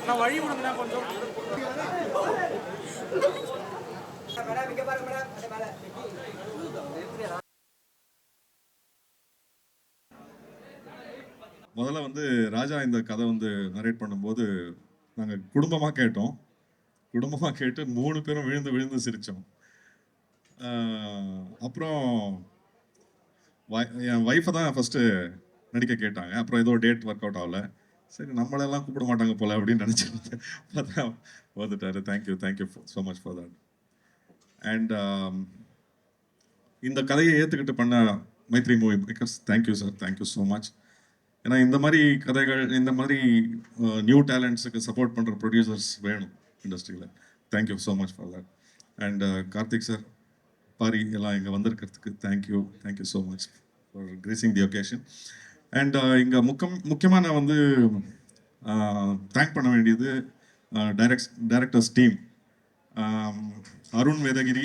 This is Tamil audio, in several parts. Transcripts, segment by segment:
நான் வழி விடுங்கண்ணா கொஞ்சம். முதல்ல வந்து ராஜா இந்த கதை வந்து நரேட் பண்ணும்போது நாங்கள் குடும்பமாக கேட்டோம். குடும்பமாக கேட்டு 3 பேரும் விழுந்து விழுந்து சிரித்தோம். அப்புறம் என் ஒய்ஃபை தான் ஃபஸ்ட்டு நடிக்க கேட்டாங்க. அப்புறம் ஏதோ டேட் ஒர்க் அவுட் ஆகல. சரி நம்மளெல்லாம் கூப்பிட மாட்டாங்க போல அப்படின்னு நினச்சிட்டு பார்த்தா வந்துட்டாரு. Thank you so much for that. And இந்த கதையை ஏற்றுக்கிட்டு பண்ண Mythri movie makers thank you sir, thank you so much. ஏன்னா இந்த மாதிரி கதைகள், இந்த மாதிரி நியூ டேலண்ட்ஸுக்கு சப்போர்ட் பண்ணுற ப்ரொடியூசர்ஸ் வேணும் இண்டஸ்ட்ரியில். Thank you so much for that. And Karthik sir, Paari எல்லாம் இங்கே வந்திருக்கிறதுக்கு thank you so much for gracing the occasion. And இங்கே முக்கியமாக நான் வந்து தேங்க் பண்ண வேண்டியது directors team. Arun Vedagiri,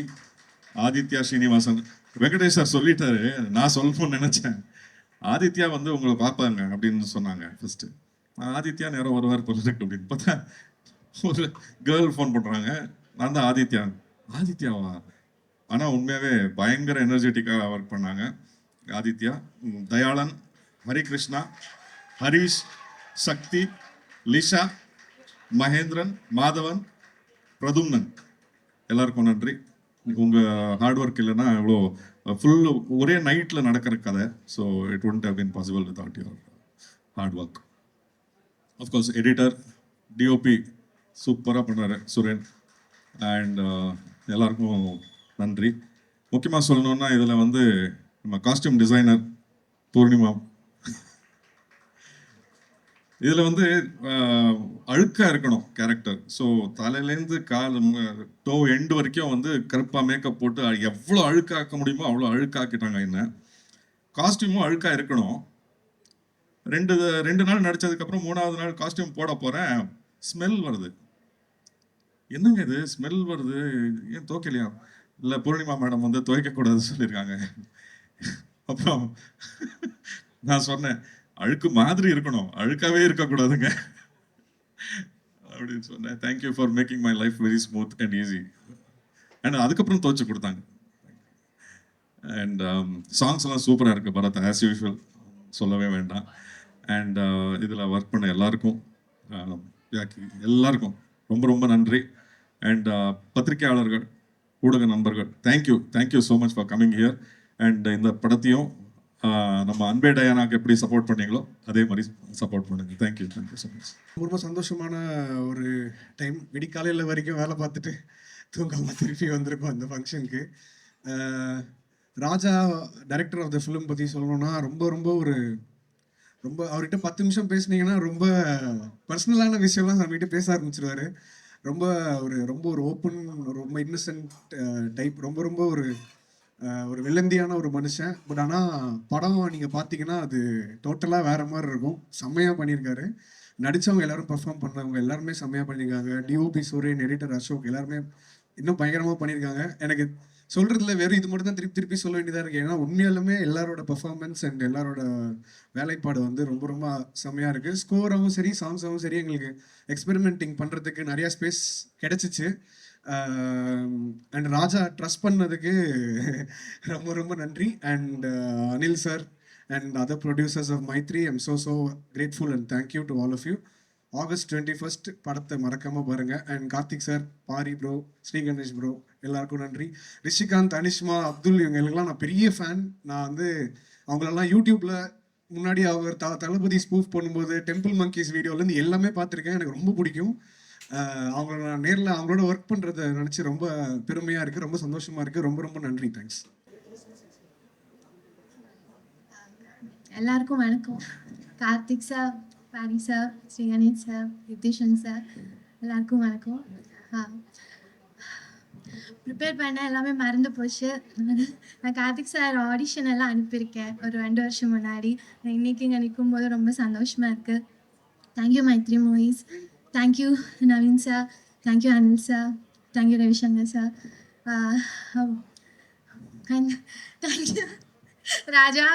Aditya Srinivasan. Venkatesh sir சொல்லிட்டாரு, நான் சொல்லணும்னு நினச்சேன். ஆதித்யா வந்து உங்களை பார்ப்பாங்க அப்படின்னு சொன்னாங்க ஃபஸ்ட்டு. ஆதித்யா நேரம் வருவார் பொருளுக்கு அப்படின்னு பார்த்தா ஒரு கேர்ள் ஃபோன் பண்ணுறாங்க. நான் தான் ஆதித்யாவா? ஆனால் உண்மையாகவே பயங்கர எனர்ஜெட்டிக்காக ஒர்க் பண்ணாங்க ஆதித்யா. தயாளன், ஹரிகிருஷ்ணா, ஹரீஷ், சக்தி, லிஷா, மகேந்திரன், மாதவன், பிரதும்னன், எல்லாருக்கும் நன்றி. உங்கள் ஹார்ட் ஒர்க் இல்லைன்னா இவ்வளோ ஃபுல் ஒரே நைட்டில் நடக்கிற கதை. So it wouldn't have been possible without your hard work. Of course editor, DOP சூப்பராக பண்ணுறாரு சுரேன். அண்ட் எல்லாருக்கும் நன்றி. முக்கியமாக சொல்லணுன்னா இதில் வந்து நம்ம காஸ்டியூம் டிசைனர் பூர்ணிமா. இதில் வந்து அழுக்காக இருக்கணும் கேரக்டர். ஸோ தலையிலேருந்து கால் டோ எண்டு வரைக்கும் வந்து கருப்பாக மேக்கப் போட்டு எவ்வளோ அழுக்காக்க முடியுமோ அவ்வளோ அழுக்காக்கிட்டாங்க. என்ன காஸ்டியூமும் அழுக்காக இருக்கணும். ரெண்டு நாள் நடித்ததுக்கப்புறம் 3வது நாள் காஸ்டியூம் போட போகிறேன், ஸ்மெல் வருது. என்னங்க இது ஸ்மெல் வருது, ஏன் துவைக்கலையா? இல்லை பூர்ணிமா மேடம் வந்து துவைக்கக்கூடாதுன்னு சொல்லியிருக்காங்க. அப்புறம் நான் சொன்னேன், அழுக்கு மாதிரி இருக்கணும், அழுக்காவே இருக்கக்கூடாதுங்க அப்படின்னு சொன்னேன். Thank you for making my life very smooth and easy. And அதுக்கப்புறம் துவைச்சு கொடுத்தாங்க. அண்ட் சாங்ஸ் எல்லாம் சூப்பராக இருக்குது பரத், ஆஸ் யூஷுவல் சொல்லவே வேண்டாம். அண்ட் இதில் ஒர்க் பண்ண எல்லாருக்கும் ரொம்ப ரொம்ப நன்றி. அண்ட் பத்திரிகையாளர்கள், ஊடக நண்பர்கள், thank you so much for coming here. And இந்த படத்தையும் நம்ம அன்பே டயானாக்கு எப்படி சப்போர்ட் பண்ணீங்களோ அதே மாதிரி சப்போர்ட் பண்ணுங்க. Thank you so much. ரொம்ப சந்தோஷமான ஒரு டைம். விடிக்காலையில் வரைக்கும் வேலை பார்த்துட்டு தூங்காமல் திருப்பி வந்திருக்கோம் இந்த ஃபங்க்ஷனுக்கு. ராஜா டைரக்டர் ஆஃப் த ஃபிலிம் பற்றி சொல்லணும்னா ரொம்ப அவர்கிட்ட 10 நிமிஷம் பேசுனீங்கன்னா ரொம்ப பர்சனலான விஷயம்லாம் நம்மகிட்ட பேச ஆரம்பிச்சிருவாரு. ரொம்ப ஒரு ஓப்பன், ரொம்ப இன்னசென்ட் டைப், ரொம்ப ஒரு வெள்ளந்தியான ஒரு மனுஷன். பட் ஆனால் படம் நீங்கள் பார்த்தீங்கன்னா அது டோட்டலாக வேறு மாதிரி இருக்கும். செம்மையாக பண்ணியிருக்காரு. நடித்தவங்க எல்லாரும் பர்ஃபார்ம் பண்ணவங்க எல்லாருமே செம்மையாக பண்ணியிருக்காங்க. டிஓபி சூரியன், எடிட்டர் அசோக் எல்லாருமே இன்னும் பயங்கரமாக பண்ணியிருக்காங்க. எனக்கு சொல்கிறதுல வெறும் இது மட்டும் தான் திருப்பி சொல்ல வேண்டியதாக இருக்குது. ஏன்னா உண்மையாலுமே எல்லாரோட பர்ஃபார்மன்ஸ் அண்ட் எல்லாரோட வேலைப்பாடு வந்து ரொம்ப செம்மையாக இருக்குது. ஸ்கோராகவும் சரி, சாங்ஸாகவும் சரி, எங்களுக்கு எக்ஸ்பெரிமெண்டிங் பண்ணுறதுக்கு நிறையா ஸ்பேஸ் கிடச்சிச்சு. அண்ட் ராஜா ட்ரஸ்ட் பண்ணதுக்கு ரொம்ப நன்றி. And Anil sir and other producers of Mythri, I'm so grateful and thank you to all of you. August 21st படத்தை மறக்காமல் பாருங்கள். And Karthik sir, Paari bro, Sri Ganesh bro எல்லாருக்கும் நன்றி. ரிஷிகாந்த், அனிஷ்மா, அப்துல் இவங்களுக்கெல்லாம் நான் பெரிய ஃபேன். நான் வந்து அவங்களெல்லாம் யூடியூப்பில் முன்னாடி அவர் தளபதி ஸ்பூஃப் பண்ணும்போது டெம்பிள் மங்கீஸ் வீடியோலேருந்து எல்லாமே பார்த்துருக்கேன். எனக்கு ரொம்ப பிடிக்கும். அவங்கள நான் நேரில் அவங்களோட ஒர்க் பண்ணுறதை நினச்சி ரொம்ப பெருமையாக இருக்குது, ரொம்ப சந்தோஷமாக இருக்குது. ரொம்ப நன்றி. தேங்க்ஸ். எல்லாருக்கும் வணக்கம். Karthik sir, Paari sir, Sri Ganesh sir, Nithishan sir எல்லாருக்கும் வணக்கம். ப்ரிப்பேர் பண்ண எல்லாமே மறந்து போச்சு. நான் கார்த்திக் சார் ஆடிஷன் எல்லாம் அனுப்பியிருக்கேன் ஒரு 2 வருஷம் முன்னாடி. நான் இன்றைக்கி இங்கே நிற்கும்போது ரொம்ப சந்தோஷமாக இருக்குது. Thank you Mythri movies, thank you Naveen sir, thank you Anil sir, thank you Ravishankar sir, thank you Raja,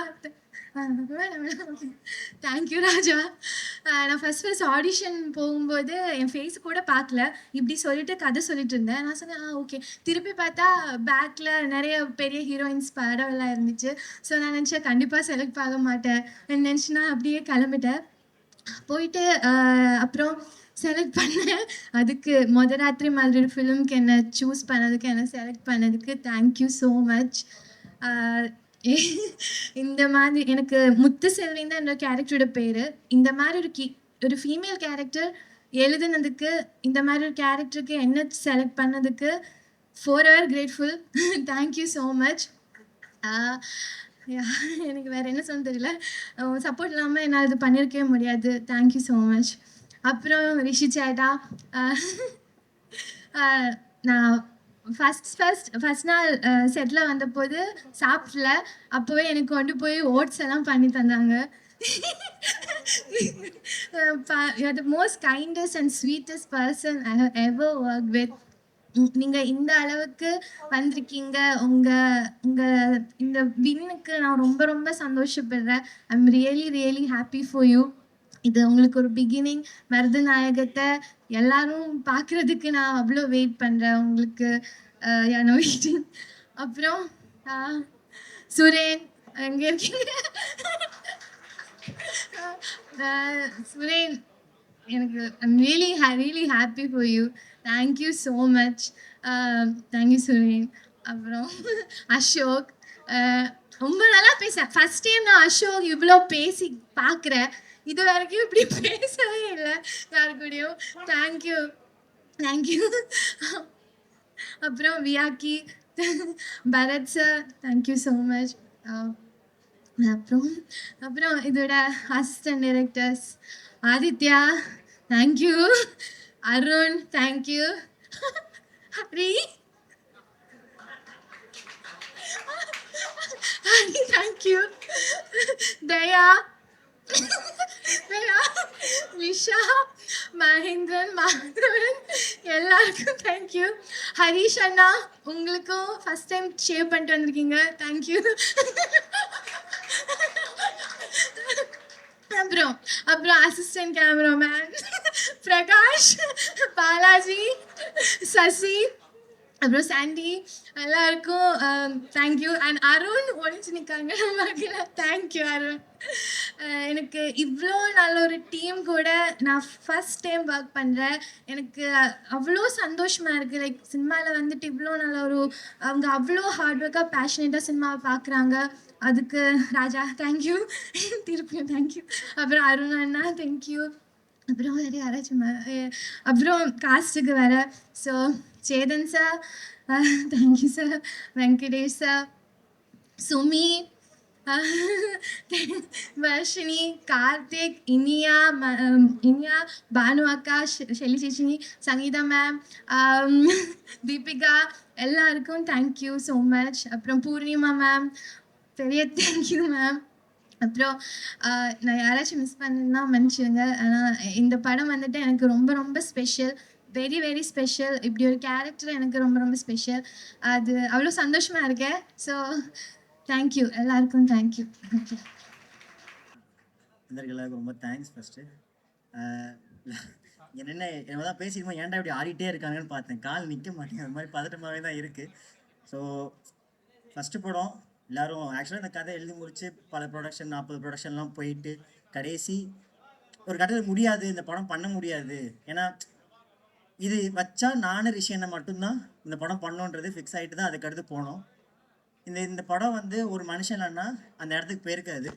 thank you Raja. நான் ஃபர்ஸ்ட் ஆடிஷன் போகும்போது என் ஃபேஸ் கூட பார்க்கல. இப்படி சொல்லிட்டு கதை சொல்லிட்டு இருந்தேன். நான் சொன்னேன் ஓகே. திருப்பி பார்த்தா பேக்கில் நிறைய பெரிய ஹீரோயின்ஸ் படம்லாம் இருந்துச்சு. ஸோ நான் நினச்சேன் கண்டிப்பாக செலக்ட் ஆக மாட்டேன் நினச்சி நான் அப்படியே கிளம்பிட்டேன். போயிட்டு அப்புறம் செலக்ட் பண்ணேன். அதுக்கு ராத்திரி மாதிரி ஒரு ஃபிலிம்க்கு என்னை சூஸ் பண்ணதுக்கு, என்னை செலக்ட் பண்ணதுக்கு தேங்க்யூ ஸோ மச். இந்த மாதிரி எனக்கு முத்து செல்வின்னு தான் என்னோட கேரக்டரோட பேர். இந்த மாதிரி ஒரு ஃபீமேல் கேரக்டர் எழுதுனதுக்கு, இந்த மாதிரி ஒரு கேரக்டருக்கு என்ன செலக்ட் பண்ணதுக்கு forever grateful. Thank you so much. எனக்கு வேறு என்ன சொல்ல தெரியல. சப்போர்ட் இல்லாமல் என்னால் இது பண்ணியிருக்கவே முடியாது. Thank you so much. அப்புறம் ரிஷி சேட்டா, நான் ஃபஸ்ட் நாள் செட்டில் வந்தபோது சாப்பிடல. அப்போவே எனக்கு கொண்டு போய் ஓட்ஸ் எல்லாம் பண்ணி தந்தாங்க. You the most kindest and sweetest person I have ever work with. நீங்கள் இந்த அளவுக்கு வந்திருக்கீங்க. உங்கள் இந்த வின்னுக்கு நான் ரொம்ப ரொம்ப சந்தோஷப்படுறேன். I am really happy for you. இது உங்களுக்கு ஒரு பிகினிங். மருதநாயகத்தை எல்லாரும் பார்க்குறதுக்கு நான் அவ்வளோ வெயிட் பண்ணுறேன். உங்களுக்கு வெயிட்டிங். அப்புறம் சுரேன் எங்கே இருக்கீங்க? சுரேன், எனக்கு I'm really happy for you. Thank you so much. Thank you Suren. அப்புறம் அசோக், ரொம்ப நல்லா பேசுகிறேன். ஃபஸ்ட் டைம் நான் அசோக் இவ்வளோ பேசி பார்க்குறேன். இது வரைக்கும் இப்படி பேசவே இல்லை யாரு கூடயும். தேங்க்யூ. அப்புறம் வியாக்கி, Bharath sir, thank you so much. அப்புறம் இதோட assistant directors Aditya, thank you. Arun, thank you. Hari, thank you. Daya, Lisha, Mahendran, Madhavan, எல்லாருக்கும் தேங்க்யூ. ஹரிஷ் அண்ணா, உங்களுக்கும் ஃபஸ்ட் டைம் ஷேவ் பண்ணிட்டு வந்திருக்கீங்க. தேங்க்யூ. அப்புறம் அசிஸ்டன்ட் கேமராமேன் பிரகாஷ், பாலாஜி, சசி, அப்புறம் சாண்டி, எல்லாருக்கும் தேங்க்யூ. அண்ட் அருண் ஒழிச்சு நிற்காங்க மகள. தேங்க்யூ அருண். எனக்கு இவ்வளோ நல்ல ஒரு டீம் கூட நான் ஃபஸ்ட் டைம் ஒர்க் பண்ணுறேன். எனக்கு அவ்வளோ சந்தோஷமாக இருக்குது. லைக் சினிமாவில் வந்துட்டு இவ்வளோ நல்ல அவங்க அவ்வளோ ஹார்ட் ஒர்க்காக பேஷனேட்டாக சினிமாவை பார்க்குறாங்க. அதுக்கு ராஜா தேங்க்யூ. திருப்பியும் தேங்க்யூ. அப்புறம் அருண் அண்ணா தேங்க்யூ. அப்புறம் வேறு யாராச்சும் அப்புறம் காஸ்ட்டுக்கு வேறு. So Chetan sir, thank you sir. Venkatesh sir, Sumi, Varshini, Karthik, Iniya, Bhanu அக்கா, ஷெல்லி சேச்சினி, சங்கீதா மேம், தீபிகா, எல்லாருக்கும் தேங்க்யூ ஸோ மச். அப்புறம் பூர்ணிமா மேம், பெரிய தேங்க்யூ மேம். அப்புறம் நான் யாராச்சும் மிஸ் பண்ணா மன்னிச்சுங்க. ஆனால் இந்த படம் வந்துட்டு எனக்கு ரொம்ப ரொம்ப ஸ்பெஷல். Very special. இப்படி ஒரு கேரக்டர் எனக்கு ரொம்ப ரொம்ப ஸ்பெஷல். அது அவ்வளோ சந்தோஷமாக இருக்கேன். ஸோ தேங்க்யூ எல்லாருக்கும். தேங்க்யூ. எல்லாருக்கும் ரொம்ப தேங்க்ஸ். ஃபஸ்ட்டு என்ன தான் பேசிக்கும்போது ஏன்டா இப்படி ஆடிட்டே இருக்காங்கன்னு பார்த்தேன். கால் நிற்க மாட்டேங்க, அது மாதிரி பதட்டமாகவே தான் இருக்குது. ஸோ ஃபஸ்ட்டு படம் எல்லோரும் ஆக்சுவலாக இந்த கதை எழுதி முடிச்சு பல ப்ரொடக்ஷன் 40 ப்ரொடக்ஷன்லாம் போயிட்டு கடைசி ஒரு கட்டத்தில் முடியாது, இந்த படம் பண்ண முடியாது, ஏன்னா இது வச்சா நானும் ரிஷியனை மட்டும்தான் இந்த படம் பண்ணோன்றது ஃபிக்ஸ் ஆகிட்டு தான் அதுக்கடுத்து போனோம். இந்த படம் வந்து ஒரு மனுஷன் இல்லைன்னா அந்த இடத்துக்கு போயிருக்காது.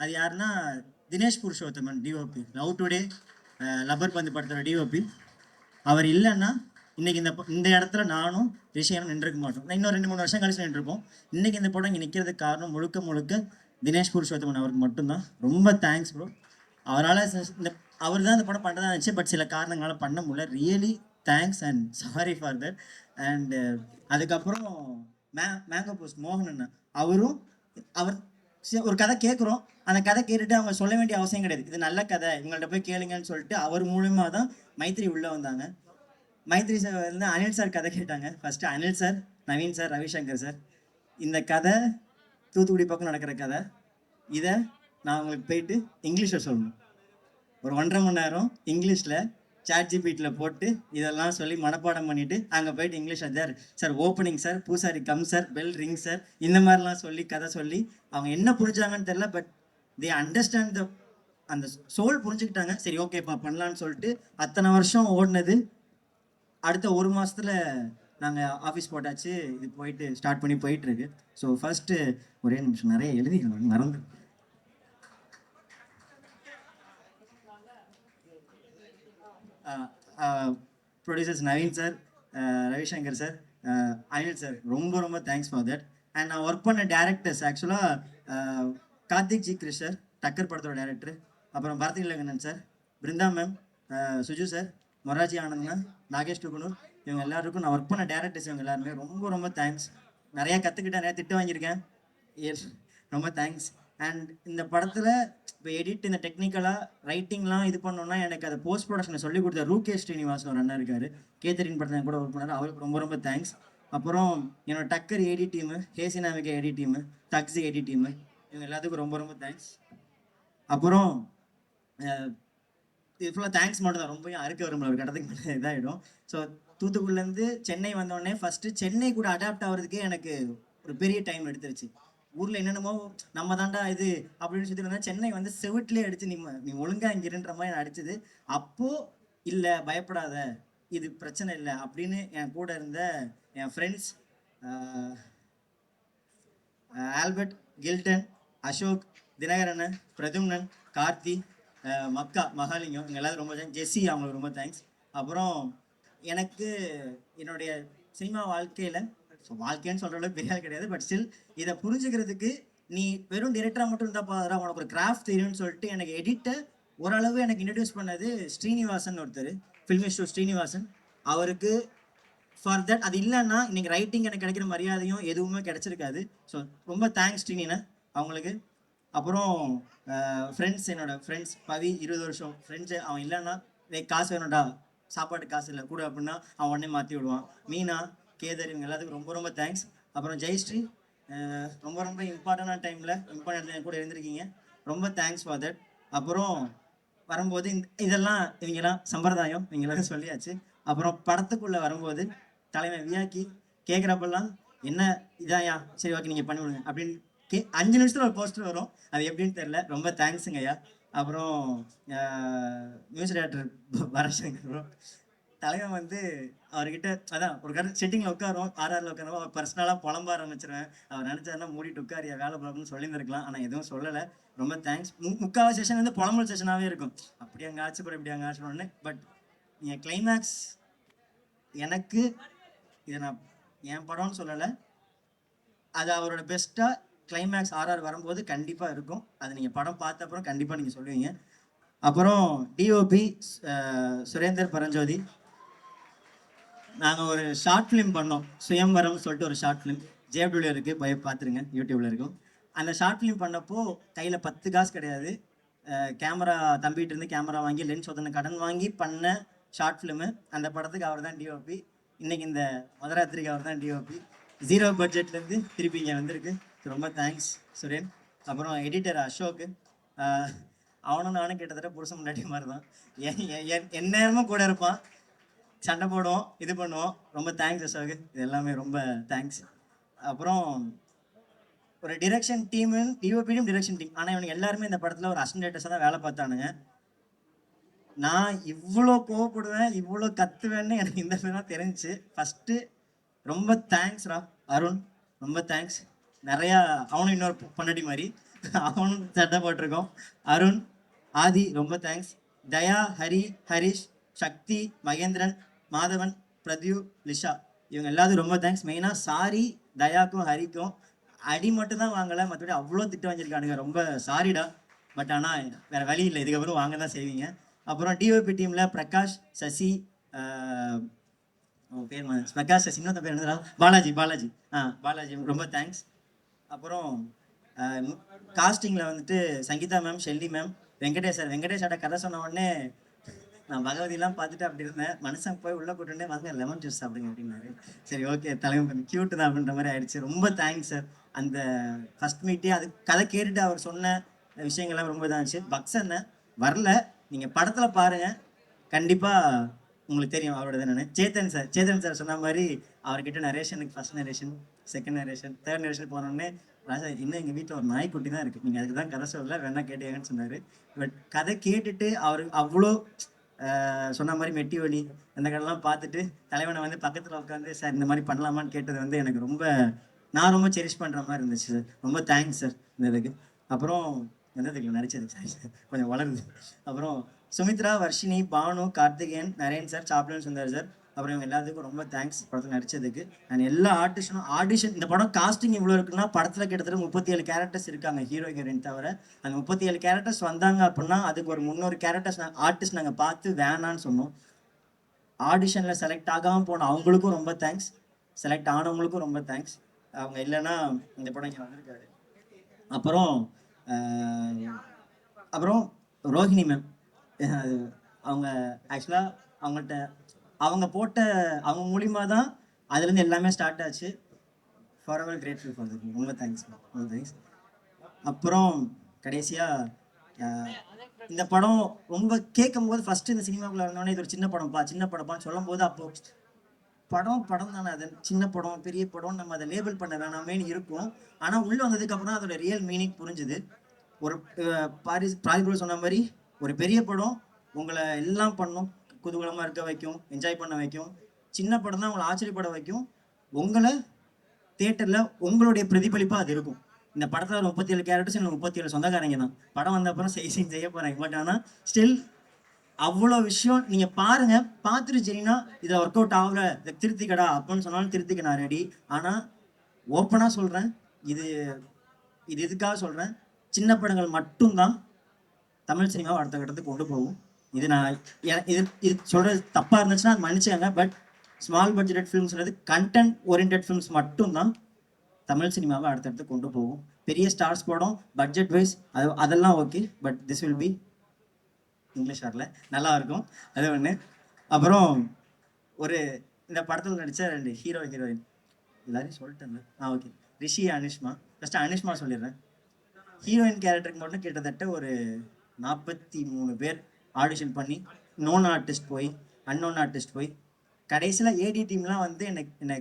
அது யாருன்னா Dinesh Purushothaman, DOP, love today, rubber பந்து படத்தோட டிஓபி. அவர் இல்லைன்னா இன்றைக்கி இந்த இடத்துல நானும் ரிஷியனும் நின்றுக்க மாட்டோம். இன்னும் 2-3 வருஷம் கழிச்சு நின்றுருப்போம். இன்றைக்கி இந்த படம் இங்கே நிற்கிறதுக்கு காரணம் முழுக்க தினேஷ் புருஷோத்தமன் அவருக்கு மட்டும்தான். ரொம்ப தேங்க்ஸ் ப்ரோ. அவரால் அவர் தான் இந்த படம் பண்ணுறதா இருந்துச்சு, பட் சில காரணங்களால் பண்ண முடியல. Really thanks and sorry for that. And அதுக்கப்புறம் மேங்கோ போஸ்ட் மோகன் அண்ணா, அவர் ஒரு கதை கேட்குறோம். அந்த கதை கேட்டுட்டு அவங்க சொல்ல வேண்டிய அவசியம் கிடையாது, இது நல்ல கதை இவங்கள்ட்ட போய் கேளுங்கன்னு சொல்லிட்டு அவர் மூலமாக தான் மைத்ரி உள்ளே வந்தாங்க. மைத்ரி சார் வந்து அனில் சார் கதை கேட்டாங்க. First Anil sir, Naveen sir, Ravishankar sir, இந்த கதை தூத்துக்குடி பக்கம் நடக்கிற கதை, இதை நான் உங்களுக்கு போயிட்டு இங்கிலீஷில் சொல்லணும். ஒரு 1.5 மணி நேரம் இங்கிலீஷில் ChatGPTயில் போட்டு இதெல்லாம் சொல்லி மனப்பாடம் பண்ணிவிட்டு அங்கே போயிட்டு இங்கிலீஷில் சார் ஓப்பனிங் சார், பூசாரி come sir, bell ring sir, இந்த மாதிரிலாம் சொல்லி கதை சொல்லி அவங்க என்ன புரிஞ்சாங்கன்னு தெரில. பட் தே அண்டர்ஸ்டாண்ட் அந்த சோல் புரிஞ்சுக்கிட்டாங்க. சரி ஓகேப்பா பண்ணலான்னு சொல்லிட்டு அத்தனை வருஷம் ஓடினது அடுத்த 1 மாதத்தில் நாங்கள் ஆஃபீஸ் போட்டாச்சு. இது போயிட்டு ஸ்டார்ட் பண்ணி போயிட்டுருக்கு. ஸோ ஃபர்ஸ்ட்டு ஒரே நிமிஷம், நிறைய எழுதி மறந்து producers Naveen sir, Ravishankar sir, Anil sir, ரொம்ப ரொம்ப தேங்க்ஸ் ஃபார் தட். அண்ட் நான் ஒர்க் பண்ண டேரக்டர்ஸ் ஆக்சுவலாக கார்த்திக் ஜி கிருஷ் சார், டக்கர் படத்தோட டேரக்டர், அப்புறம் Bharathi Ilakannan sir, Brinda ma'am, Suju sir, Moraji ஆனந்த்னா, நாகேஷ் டுகுனூர், இவங்க எல்லாருக்கும் நான் ஒர்க் பண்ண டேரக்டர்ஸ் இவங்க எல்லாருமே ரொம்ப ரொம்ப தேங்க்ஸ். நிறையா கற்றுக்கிட்டேன், நிறையா திட்டு வாங்கியிருக்கேன். எஸ், ரொம்ப தேங்க்ஸ். அண்ட் இந்த படத்தில் இப்போ எடிட், இந்த டெக்னிக்கலாக ரைட்டிங்லாம் இது பண்ணோன்னா எனக்கு அதை போஸ்ட் ப்ரொடக்ஷனை சொல்லி கொடுத்த ரூகேஷ் ஸ்ரீனிவாசன் ஒரு அண்ணா இருக்கார், கேத்தரின் படத்தில் கூட ஒர்க் பண்ணார், அவருக்கு ரொம்ப ரொம்ப தேங்க்ஸ். அப்புறம் என்னோட டக்கர் ஏடி டீமு, ஹேசினாமிகா ஏடி டீமு, தக்ஸி ஏடி டீமு, இவங்க எல்லாத்துக்கும் ரொம்ப ரொம்ப தேங்க்ஸ். அப்புறம் இது ஃபுல்லாக தேங்க்ஸ் மட்டும் தான், ரொம்பவும் அறுக்க வரும்ல, ஒரு கடத்துக்கு மேலே இதாகிடும். ஸோ தூத்துக்குடிலேருந்து சென்னை வந்தோடனே ஃபஸ்ட்டு சென்னை கூட அடாப்ட் ஆகிறதுக்கே எனக்கு ஒரு பெரிய டைம் எடுத்துருச்சு. ஊரில் என்னென்னமோ நம்ம தாண்டா இது அப்படின்னு சொல்லி இருந்தால் சென்னை வந்து செவிட்லேயே அடிச்சு நீ ஒழுங்காக இங்கே இருன்ற மாதிரி நான் அடிச்சது. அப்போது இல்லை பயப்படாத, இது பிரச்சனை இல்லை அப்படின்னு என் கூட இருந்த என் friends Albert, Kilton, Ashok, Dhinakaran, Pradhumnan, Karthi, மக்கா, மகாலிங்கம், இவங்க எல்லாரும் ரொம்ப தேங்க்ஸ். ஜெஸ்ஸி, அவங்களுக்கு ரொம்ப தேங்க்ஸ். அப்புறம் எனக்கு என்னுடைய சினிமா வாழ்க்கையில், ஸோ வாழ்க்கைன்னு சொல்கிற அளவுக்கு பெரிய ஆள் கிடையாது, பட் ஸ்டில் இதை புரிஞ்சுக்கிறதுக்கு நீ வெறும் டிரெக்டராக மட்டும் இருந்தால் பாரு, உனக்கு ஒரு கிராஃப்ட் தெரியும்னு சொல்லிட்டு எனக்கு எடிட்டை ஓரளவு எனக்கு இன்ட்ரடியூஸ் பண்ணது ஸ்ரீனிவாசன் ஒருத்தர், ஃபில்மிஸ்டர் ஸ்ரீனிவாசன். அவருக்கு ஃபார் தட், அது இல்லைன்னா இன்னைக்கு ரைட்டிங் எனக்கு கிடைக்கிற மரியாதையும் எதுவுமே கிடைச்சிருக்காது. ஸோ ரொம்ப தேங்க்ஸ் ஸ்ரீனினா அவங்களுக்கு. அப்புறம் ஃப்ரெண்ட்ஸ், என்னோட ஃப்ரெண்ட்ஸ் பவி, 20 வருஷம் ஃப்ரெண்ட்ஸு, அவன் இல்லைன்னா காசு வேணும்டா, சாப்பாட்டு காசு இல்லை கூட அப்படின்னா அவன் உடனே மாற்றி விடுவான். மீனா, கேதர், இவங்க எல்லாத்துக்கும் ரொம்ப ரொம்ப தேங்க்ஸ். அப்புறம் ஜெயஸ்ரீ, ரொம்ப ரொம்ப இம்பார்ட்டண்டான டைமில் இம்பார்ட்டன்ட் கூட இருந்திருக்கீங்க, ரொம்ப தேங்க்ஸ் ஃபார் தட். அப்புறம் வரும்போது இதெல்லாம் இவங்கெல்லாம் சம்பிரதாயம், இவங்கெல்லாம் சொல்லியாச்சு. அப்புறம் படத்துக்குள்ளே வரும்போது தலைமை வியாக்கி கேட்குறப்பெல்லாம் என்ன இதாயா, சரி ஓகே நீங்கள் பண்ணி விடுங்க அப்படின்னு 5 நிமிஷத்தில் ஒரு போஸ்டர் வரும், அது எப்படின்னு தெரில, ரொம்ப தேங்க்ஸுங்க ஐயா. அப்புறம் மியூசிக் டைரக்டர் வரசங்கர் தலைவன் வந்து அவர்கிட்ட அதான் ஒரு செட்டிங்கில் உட்காரும், ஆர்ஆரில் உட்காரும், அவர் பர்சனலாக புலம்ப ஆரம்பிச்சிருவேன். அவர் நினச்சாருன்னா மூடிட்டு உட்காரியா வேலை பார்க்கணும்னு சொல்லியிருந்திருக்கலாம், ஆனால் எதுவும் சொல்லலை. ரொம்ப தேங்க்ஸ். முக்கால் செஷன் வந்து புலம்பல் செஷனாகவே இருக்கும், அப்படி அங்கே ஆச்சு கூட இப்படி அங்கே ஆச்சுன்னு. பட் என் கிளைமேக்ஸ் எனக்கு இதை நான் என் படம்னு சொல்லலை, அது அவரோட பெஸ்ட்டாக கிளைமேக்ஸ் ஆர்ஆர் வரும்போது கண்டிப்பாக இருக்கும். அது நீங்கள் படம் பார்த்த அப்புறம் கண்டிப்பாக நீங்கள் சொல்லுவீங்க. அப்புறம் டிஓபி சுரேந்தர் பரஞ்சோதி, நாங்கள் ஒரு ஷார்ட் ஃபிலிம் பண்ணோம், சுயம்வரம்னு சொல்லிட்டு ஒரு ஷார்ட் ஃபிலிம், ஜேடபிள்யூ இருக்குது, போய் பார்த்துருங்க, யூடியூப்பில் இருக்கும். அந்த ஷார்ட் ஃபிலிம் பண்ணப்போ கையில் 10 காசு கிடையாது, கேமரா தம்பிகிட்ட இருந்து கேமரா வாங்கி லென்ஸ் ஒருத்தனை கடன் வாங்கி பண்ண ஷார்ட் ஃபிலிமு. அந்த படத்துக்கு அவர் தான் டிஓபி. இன்றைக்கி இந்த மதுராத்திரிக்கு அவர் தான் டிஓபி. 0 பட்ஜெட்லேருந்து திருப்பி இங்கே வந்திருக்கு. ரொம்ப தேங்க்ஸ் சுரேன். அப்புறம் எடிட்டர் அசோக்கு, அவனும் நானும் கிட்டத்தட்ட புருஷன் முன்னாடி மாதிரி தான், என் நேரமும் கூட இருப்பான், சண்டை போடுவோம், இது பண்ணுவோம். ரொம்ப தேங்க்ஸ் அசோக்கு, இது எல்லாமே ரொம்ப தேங்க்ஸ். அப்புறம் ஒரு டிரெக்ஷன் டீமு, டிஓபியும் டிரெக்ஷன் டீம், ஆனால் இவனுக்கு எல்லாருமே இந்த படத்தில் ஒரு அசிஸ்டன்ட் டைரக்டர்ஸாக தான் வேலை பார்த்தானுங்க. நான் இவ்வளோ கோவப்படுவேன், இவ்வளோ கத்துவேன்னு எனக்கு இந்த மாதிரி தான் தெரிஞ்சிச்சு ஃபஸ்ட்டு. ரொம்ப தேங்க்ஸ்ரா அருண், ரொம்ப தேங்க்ஸ். நிறையா அவனும் இன்னொரு பொன்னாடி மாதிரி அவனும் சட்டை போட்டிருக்கோம். அருண், ஆதி, ரொம்ப தேங்க்ஸ். தயா, ஹரி, ஹரிஷ், சக்தி, மகேந்திரன், மாதவன், பிரத்யூ, லிஷா, இவங்க எல்லாத்துக்கும் ரொம்ப தேங்க்ஸ். மெயினாக சாரி தயாக்கும் ஹரிக்கும், அடி மட்டும் தான் வாங்கலை, மற்றபடி அவ்வளோ திட்டு வாங்கியிருக்கானுங்க, ரொம்ப சாரிடா. பட் ஆனால் வேறு வழி இல்லை, இதுக்கப்புறம் வாங்க தான் செய்வீங்க. அப்புறம் டிஓபி டீமில் பிரகாஷ், சசி, பேர் பிரகாஷ், சசி, இன்னொரு பேர் என்னடா, பாலாஜி, பாலாஜி ரொம்ப தேங்க்ஸ். அப்புறம் காஸ்டிங்கில் வந்துட்டு Sangeetha ma'am, Shelley ma'am, Venkatesh சார்ட்ட கதை சொன்ன உடனே நான் பகவதிலாம் பார்த்துட்டு அப்படி இருந்தேன். மனுஷன் போய் உள்ள கூட்டுனே வாங்க லெமன் ஜூஸ் சாப்பிடுங்க அப்படின்னாரு. சரி ஓகே தலைவன் கொஞ்சம் கியூட் தான் அப்படின்ற மாதிரி ஆயிடுச்சு. ரொம்ப தேங்க்ஸ் சார். அந்த ஃபர்ஸ்ட் மீட்டே அது கதை கேட்டுட்டு அவர் சொன்ன விஷயங்கள்லாம் ரொம்ப இதாக இருந்துச்சு. பக்ஸ் வரல, நீங்கள் படத்தில் பாருங்க, கண்டிப்பாக உங்களுக்கு தெரியும் அவரோட என்னன்னு. சேத்தன் சார் சொன்ன மாதிரி அவர்கிட்ட நரேஷனுக்கு first narration, second narration, third narration போனோடனே ராஜா இன்னும் எங்கள் வீட்டில் ஒரு நாய்க்குட்டி தான் இருக்குது, நீங்கள் அதுக்கு தான் கதை சொல்லல, வேணா கேட்டீங்கன்னு சொன்னார். பட் கதை கேட்டுட்டு அவர் அவ்வளோ சொன்ன மாதிரி மெட்டி வலி அந்த கடைலாம் பார்த்துட்டு தலைவனை வந்து பக்கத்தில் உட்காந்து சார் இந்த மாதிரி பண்ணலாமான்னு கேட்டது வந்து எனக்கு ரொம்ப நான் ரொம்ப செரிஷ் பண்ணுற மாதிரி இருந்துச்சு சார். ரொம்ப தேங்க்ஸ் சார் இந்த இதுக்கு. அப்புறம் எந்ததுக்கு நடிச்சதுக்கு சார் கொஞ்சம் வளருது. அப்புறம் சுமித்ரா, வர்ஷினி, பானு, கார்த்திகேயன், நரேன் சார், சாப்லன் சுந்தர் சார், அப்புறம் இவங்க எல்லாத்துக்கும் ரொம்ப தேங்க்ஸ் படத்தில் நடிச்சதுக்கு. அண்ட் எல்லா ஆடிஷன் இந்த படம் காஸ்டிங் இவ்வளோ இருக்குன்னா படத்தில் கிட்டத்தட்ட 37 கேரக்டர்ஸ் இருக்காங்க ஹீரோயின் தவிர. அந்த 37 கேரக்டர்ஸ் வந்தாங்க அப்படின்னா அதுக்கு ஒரு 300 கேரக்டர்ஸ் ஆர்டிஸ்ட் நாங்கள் பார்த்து வேணான்னு சொன்னோம். ஆடிஷனில் செலக்ட் ஆகாமல் போன அவங்களுக்கும் ரொம்ப தேங்க்ஸ், செலக்ட் ஆனவங்களுக்கும் ரொம்ப தேங்க்ஸ். அவங்க இல்லைன்னா இந்த படம் இங்கே வந்திருக்காரு. அப்புறம் அப்புறம் ரோஹிணி மேம், அவங்க ஆக்சுவலாக அவங்கள்ட்ட அவங்க மூலிமா தான் அதுலேருந்து எல்லாமே ஸ்டார்ட் ஆச்சு. For ever grateful for that. ரொம்ப தேங்க்ஸ், ரொம்ப தேங்க்ஸ். அப்புறம் கடைசியாக இந்த படம் ரொம்ப கேட்கும் போது ஃபஸ்ட்டு இந்த சினிமாக்குள்ளே இருந்தோடனே இது ஒரு சின்ன படம்ப்பான்னு சொல்லும் போது அப்போ படம் தானே, அது சின்ன படம் பெரிய படம் நம்ம அதை லேபிள் பண்ண வேணாமேனு இருக்கும். ஆனால் உள்ளே வந்ததுக்கப்புறம் அதோட ரியல் மீனிங் புரிஞ்சுது. ஒரு பாரிபுரம் சொன்ன மாதிரி ஒரு பெரிய படம் உங்களை எல்லாம் பண்ணும், குதூகலமாக இருக்க வைக்கும், என்ஜாய் பண்ண வைக்கும். சின்ன படம் தான் உங்களை ஆச்சரியப்பட வைக்கும். உங்களை தியேட்டரில் உங்களுடைய பிரதிபலிப்பாக அது இருக்கும். இந்த படத்தில் 37 கேரக்டர்ஸ் இல்லை 37 சொந்தக்காரங்க தான். படம் வந்த அப்புறம் செய்ய போகிறாங்க. பட் ஆனால் ஸ்டில் அவ்வளோ விஷயம் நீங்கள் பாருங்கள், பார்த்துட்டு சரினா இதை ஒர்க் அவுட் ஆகல, இதை திருத்திக்கடா அப்படின்னு சொன்னாலும் திருத்திக்க நான் ரெடி. ஆனால் ஓப்பனாக சொல்கிறேன், இது இதுக்காக சொல்கிறேன், சின்ன படங்கள் மட்டும்தான் தமிழ் சினிமாவை அடுத்த கட்டத்துக்கு கொண்டு போகும். இது நான் இது சொல்கிறது தப்பாக இருந்துச்சுன்னா அது மன்னிச்சுக்கங்க. பட் ஸ்மால் பட்ஜெட் ஃபிலிம்ஸ்ன்றது கண்டென்ட் ஓரியன்ட் ஃபிலிம்ஸ் மட்டும்தான் தமிழ் சினிமாவை அடுத்தடுத்து கொண்டு போகும். பெரிய ஸ்டார்ஸ் படம் பட்ஜெட் வைஸ் அதெல்லாம் okay, but this will be English வரல, நல்லா இருக்கும் அது ஒன்று. அப்புறம் இந்த படத்தில் நடித்த 2 ஹீரோயின் எல்லாரையும் சொல்லிட்டேன். ஓகே, ரிஷி, அனிஷ்மா. ஃபஸ்ட்டு அனிஷ்மா சொல்லிடுறேன். ஹீரோயின் கேரக்டருக்கு மட்டும் கிட்டத்தட்ட ஒரு 43 பேர் ஆடிஷன் பண்ணி நோன் ஆர்டிஸ்ட் போய் அன்னோன் ஆர்டிஸ்ட் போய் கடைசியில் ஏடி டீம்லாம் வந்து என்னை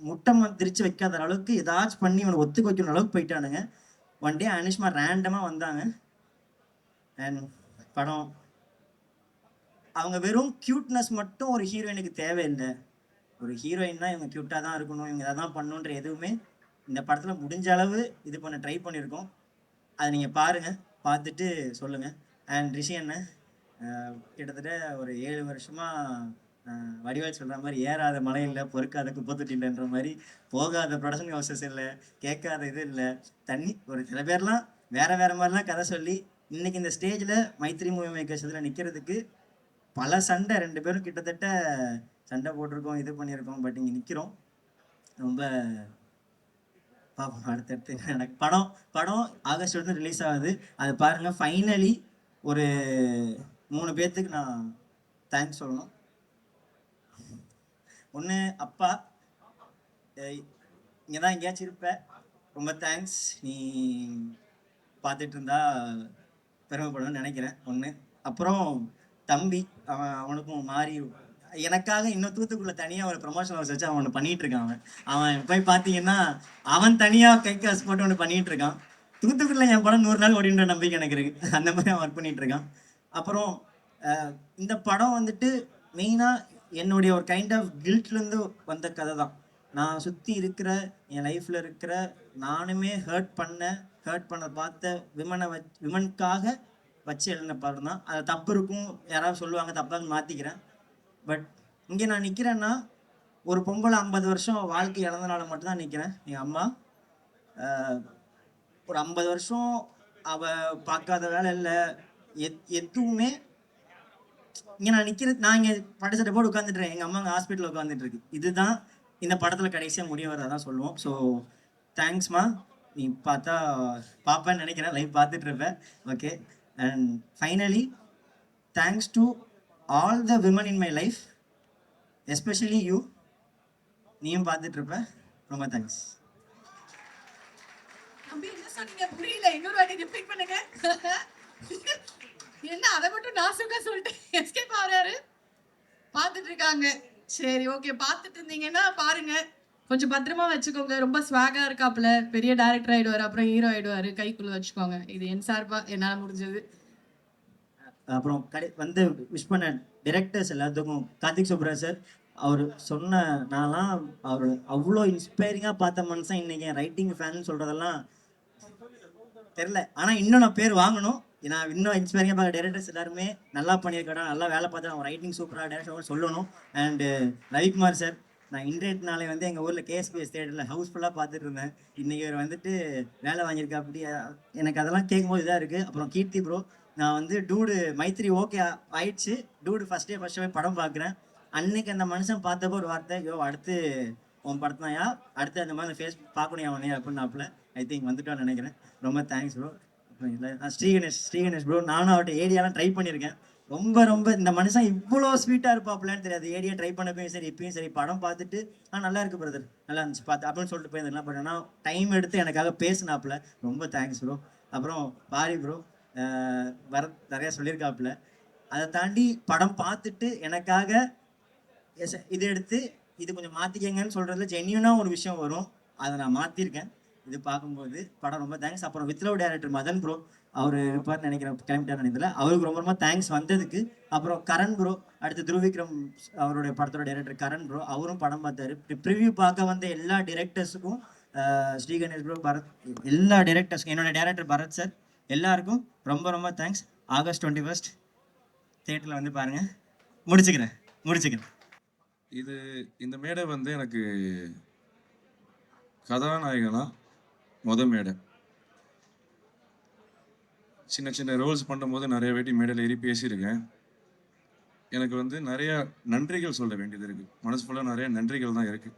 முட்டை திரிச்சு வைக்காத அளவுக்கு ஏதாச்சும் பண்ணி இவனை ஒத்துக்க வைக்கணும் அளவுக்கு போயிட்டானுங்க. ஒன் டே அனிஷ்மா ரேண்டமாக வந்தாங்க. அண்ட் படம் அவங்க வெறும் க்யூட்னஸ் மட்டும் ஒரு ஹீரோயினுக்கு தேவையில்லை. ஒரு ஹீரோயின்னா இவங்க க்யூட்டாக தான் இருக்கணும், இவங்க இதை தான் பண்ணணுன்ற எதுவுமே இந்த படத்தில் முடிஞ்ச அளவு இது பண்ண ட்ரை பண்ணியிருக்கோம். அதை நீங்கள் பாருங்கள், பார்த்துட்டு சொல்லுங்கள். அண்ட் ரிஷி அண்ணன் கிட்டத்தட்ட ஒரு 7 வருஷமாக வடிவேல் சொல்கிற மாதிரி ஏறாத மழை இல்லை, பொறுக்காத குப்பத்தொட்டி இல்லைன்ற மாதிரி போகாத ப்ரொடக்ஷன் ஹவுசஸ் இல்லை, கேட்காத இது இல்லை, தண்ணி ஒரு சில பேர்லாம் வேறு மாதிரிலாம் கதை சொல்லி இன்னைக்கு இந்த ஸ்டேஜில் மைத்ரி மூவி மேக்கர்ஸ் இதில் நிற்கிறதுக்கு பல சண்டை, 2 பேரும் கிட்டத்தட்ட சண்டை போட்டிருக்கோம், இது பண்ணியிருக்கோம். பட் இங்கே நிற்கிறோம். ரொம்ப பார்ப்போம் அடுத்தடுத்து எனக்கு. படம் ஆகஸ்ட் வந்து ரிலீஸ் ஆகுது, அதை பாருங்கள். ஃபைனலி ஒரு 3 பேர்த்துக்கு நான் தேங்க்ஸ் சொல்லணும். ஒன்று அப்பா, இங்கே தான் எங்கேயாச்சும் இருப்பேன், ரொம்ப தேங்க்ஸ், நீ பார்த்துட்டு இருந்தா பெருமைப்படணும்னு நினைக்கிறேன். ஒன்று. அப்புறம் தம்பி, அவனுக்கும் மாறி எனக்காக இன்னும் தூத்துக்குள்ள தனியாக ஒரு ப்ரொமோஷன் ஹவுஸ் வச்சு அவன் பண்ணிட்டு இருக்கான். அவன் போய் பார்த்தீங்கன்னா அவன் தனியாக கை காசு போட்டு ஒன்று பண்ணிட்டு இருக்கான். தூத்துக்குள்ள என் படம் 100 நாள் ஓடின்ற நம்பிக்கை எனக்கு இருக்கு. அந்த மாதிரி அவன் ஒர்க் பண்ணிட்டு இருக்கான். அப்புறம் இந்த படம் வந்துட்டு மெயினாக என்னுடைய ஒரு கைண்ட் ஆஃப் கில்ட்லேருந்து வந்த கதை தான். நான் சுற்றி இருக்கிற என் லைஃப்பில் இருக்கிற நானுமே ஹர்ட் பண்ண பார்த்த விமனுக்காக வச்சு எழுதின படம் தான். அது தப்பு இருக்கும், யாராவது சொல்லுவாங்க, தப்பாக மாற்றிக்கிறேன். பட் இங்கே நான் நிற்கிறேன்னா ஒரு பொம்பளை 50 வருஷம் வாழ்க்கை இழந்தனால மட்டும்தான் நிற்கிறேன். எங்கள் அம்மா ஒரு 50 வருஷம் அவள் பார்க்காத வேலை இல்லை, எதுவுமே. இங்கே நான் நிற்கிறது, நான் இங்கே படிச்சட்டை போட்டு உட்காந்துட்டுறேன், எங்கள் அம்மா அங்கே ஹாஸ்பிட்டலில் உட்காந்துட்டு இருக்கு. இதுதான் இந்த படத்தில் கடைசியாக முடிய வரதான் தான் சொல்லுவோம். ஸோ தேங்க்ஸ்மா, நீ பார்ப்பேன்னு நினைக்கிறேன், லைவ் பார்த்துட்டு இருப்பேன். Okay. And finally thanks to all the women in my life, especially you, நீயும் பார்த்துட்டு இருப்ப. ரொம்ப தேங்க்ஸ். தம்பி என்ன சொன்னீங்க புரியல, இன்னொரு வாட்டி ரிப்பீட் பண்ணுங்க. என்ன அதை மட்டும் நாசுக்கா சொல்லிட்டு எஸ்கேப் ஆகிறாரு. பார்த்துட்டு இருக்காங்க. சரி ஓகே, பார்த்துட்டு இருந்தீங்கன்னா பாருங்க, கொஞ்சம் பத்திரமா வச்சுக்கோங்க. ரொம்ப ஸ்வாகா இருக்காப்புல, பெரிய டைரக்டர் ஆயிடுவாரு, அப்புறம் ஹீரோ ஆயிடுவாரு. கைக்குள்ள வச்சுக்கோங்க. இது என் சார்பா என்னால் முடிஞ்சது. அப்புறம் வந்து விஷ் பண்ண டிரெக்டர்ஸ் எல்லாத்துக்கும், கார்த்திக் சுப்ராஜ் சார், அவர் சொன்ன நான்லாம் அவர் அவ்வளோ இன்ஸ்பைரிங்காக பார்த்த மனுஷன். இன்னைக்கு என் ரைட்டிங் ஃபேன் சொல்கிறதெல்லாம் தெரில, ஆனால் இன்னும் நான் பேர் வாங்கணும். நான் இன்னும் இன்ஸ்பைரிங்காக பார்க்க டேரக்டர்ஸ் எல்லாருமே நல்லா பண்ணியிருக்கடா, நல்லா வேலை பார்த்து அவன் ரைட்டிங் சூப்பராக டேரக்டர் சொல்லணும். அண்டு ரவிக்குமார் சார், நான் இன்டர்நெட் நாளை வந்து எங்கள் ஊரில் கேஎஸ்பிஎஸ் தேட்டரில் ஹவுஸ்ஃபுல்லாக பார்த்துட்டு இருந்தேன். இன்றைக்கி அவர் வந்துட்டு வேலை வாங்கியிருக்கா. அப்படி எனக்கு அதெல்லாம் கேட்கும்போது இதாக இருக்குது. அப்புறம் கீர்த்தி ப்ரோ, நான் வந்து டூடு மைத்ரி ஓகே ஆயிடுச்சு, டூடு ஃபஸ்ட் டே படம் பார்க்குறேன். அன்னைக்கு அந்த மனுஷன் பார்த்தப்போ ஒரு வார்த்தை, ஐயோ அடுத்து உன் படத்தாயா, அடுத்து அந்த மாதிரி ஃபேஸ் பார்க்கணும் அவனே அப்படின்னாப்புல. ஐ திங்க் வந்துட்டோன்னு நினைக்கிறேன். ரொம்ப தேங்க்ஸ் ப்ரோ. அப்புறம் இல்லை, நான் ஸ்ரீகணேஷ் ப்ரோ, நானும் அவர்கிட்ட ஏடியாலாம் ட்ரை பண்ணியிருக்கேன். ரொம்ப இந்த மனுஷன் இவ்வளோ ஸ்வீட்டாக இருப்பாப்புலன்னு தெரியாது. ஏடியா ட்ரை பண்ணப்பையும் சரி, இப்பயும் சரி, படம் பார்த்துட்டு நல்லா இருக்கு பிரதர், நல்லா இருந்துச்சு பார்த்து அப்படின்னு சொல்லிட்டு போயிருந்தேன். பட் ஆனால் டைம் எடுத்து எனக்காக பேசினாப்புல, ரொம்ப தேங்க்ஸ் ப்ரோ. அப்புறம் பாரி ப்ரோ, நிறையா சொல்லியிருக்காப்புல. அதை தாண்டி படம் பார்த்துட்டு எனக்காக இது எடுத்து இது கொஞ்சம் மாற்றிக்கங்கன்னு சொல்கிறதுல ஜென்யூனாக ஒரு விஷயம் வரும், அதை நான் மாற்றிருக்கேன். இது பார்க்கும்போது படம் ரொம்ப தேங்க்ஸ். அப்புறம் with love director Madhan bro, அவர் இருப்பார்னு நினைக்கிறேன், கிளம்பிட்டார் நினைக்கல, அவருக்கு ரொம்ப தேங்க்ஸ் வந்ததுக்கு. அப்புறம் கரண் ப்ரோ, அடுத்து துருவிக்ரம் அவருடைய படத்தோட டைரக்டர் கரண் ப்ரோ, அவரும் படம் பார்த்தாரு. ப்ரிவ்யூ பார்க்க வந்த எல்லா டிரெக்டர்ஸுக்கும், ஸ்ரீகணேஷ் ப்ரோ, பரத், எல்லா டிரெக்டர்ஸுக்கும், என்னோட டைரக்டர் பரத் சார், எல்லாருக்கும் ரொம்ப தேங்க்ஸ். August 21 தியேட்டரில் வந்து பாருங்கள். முடிச்சுக்கிறேன். இந்த மேடை வந்து எனக்கு கதாநாயகனா மேடை. சின்ன ரோல்ஸ் பண்ணும்போது நிறைய வாட்டி மேடையில் ஏறி பேசியிருக்கேன். எனக்கு வந்து நிறைய நன்றிகள் சொல்ல வேண்டியது இருக்குது. மனசு ஃபுல்லாக நிறைய நன்றிகள் தான் இருக்குது.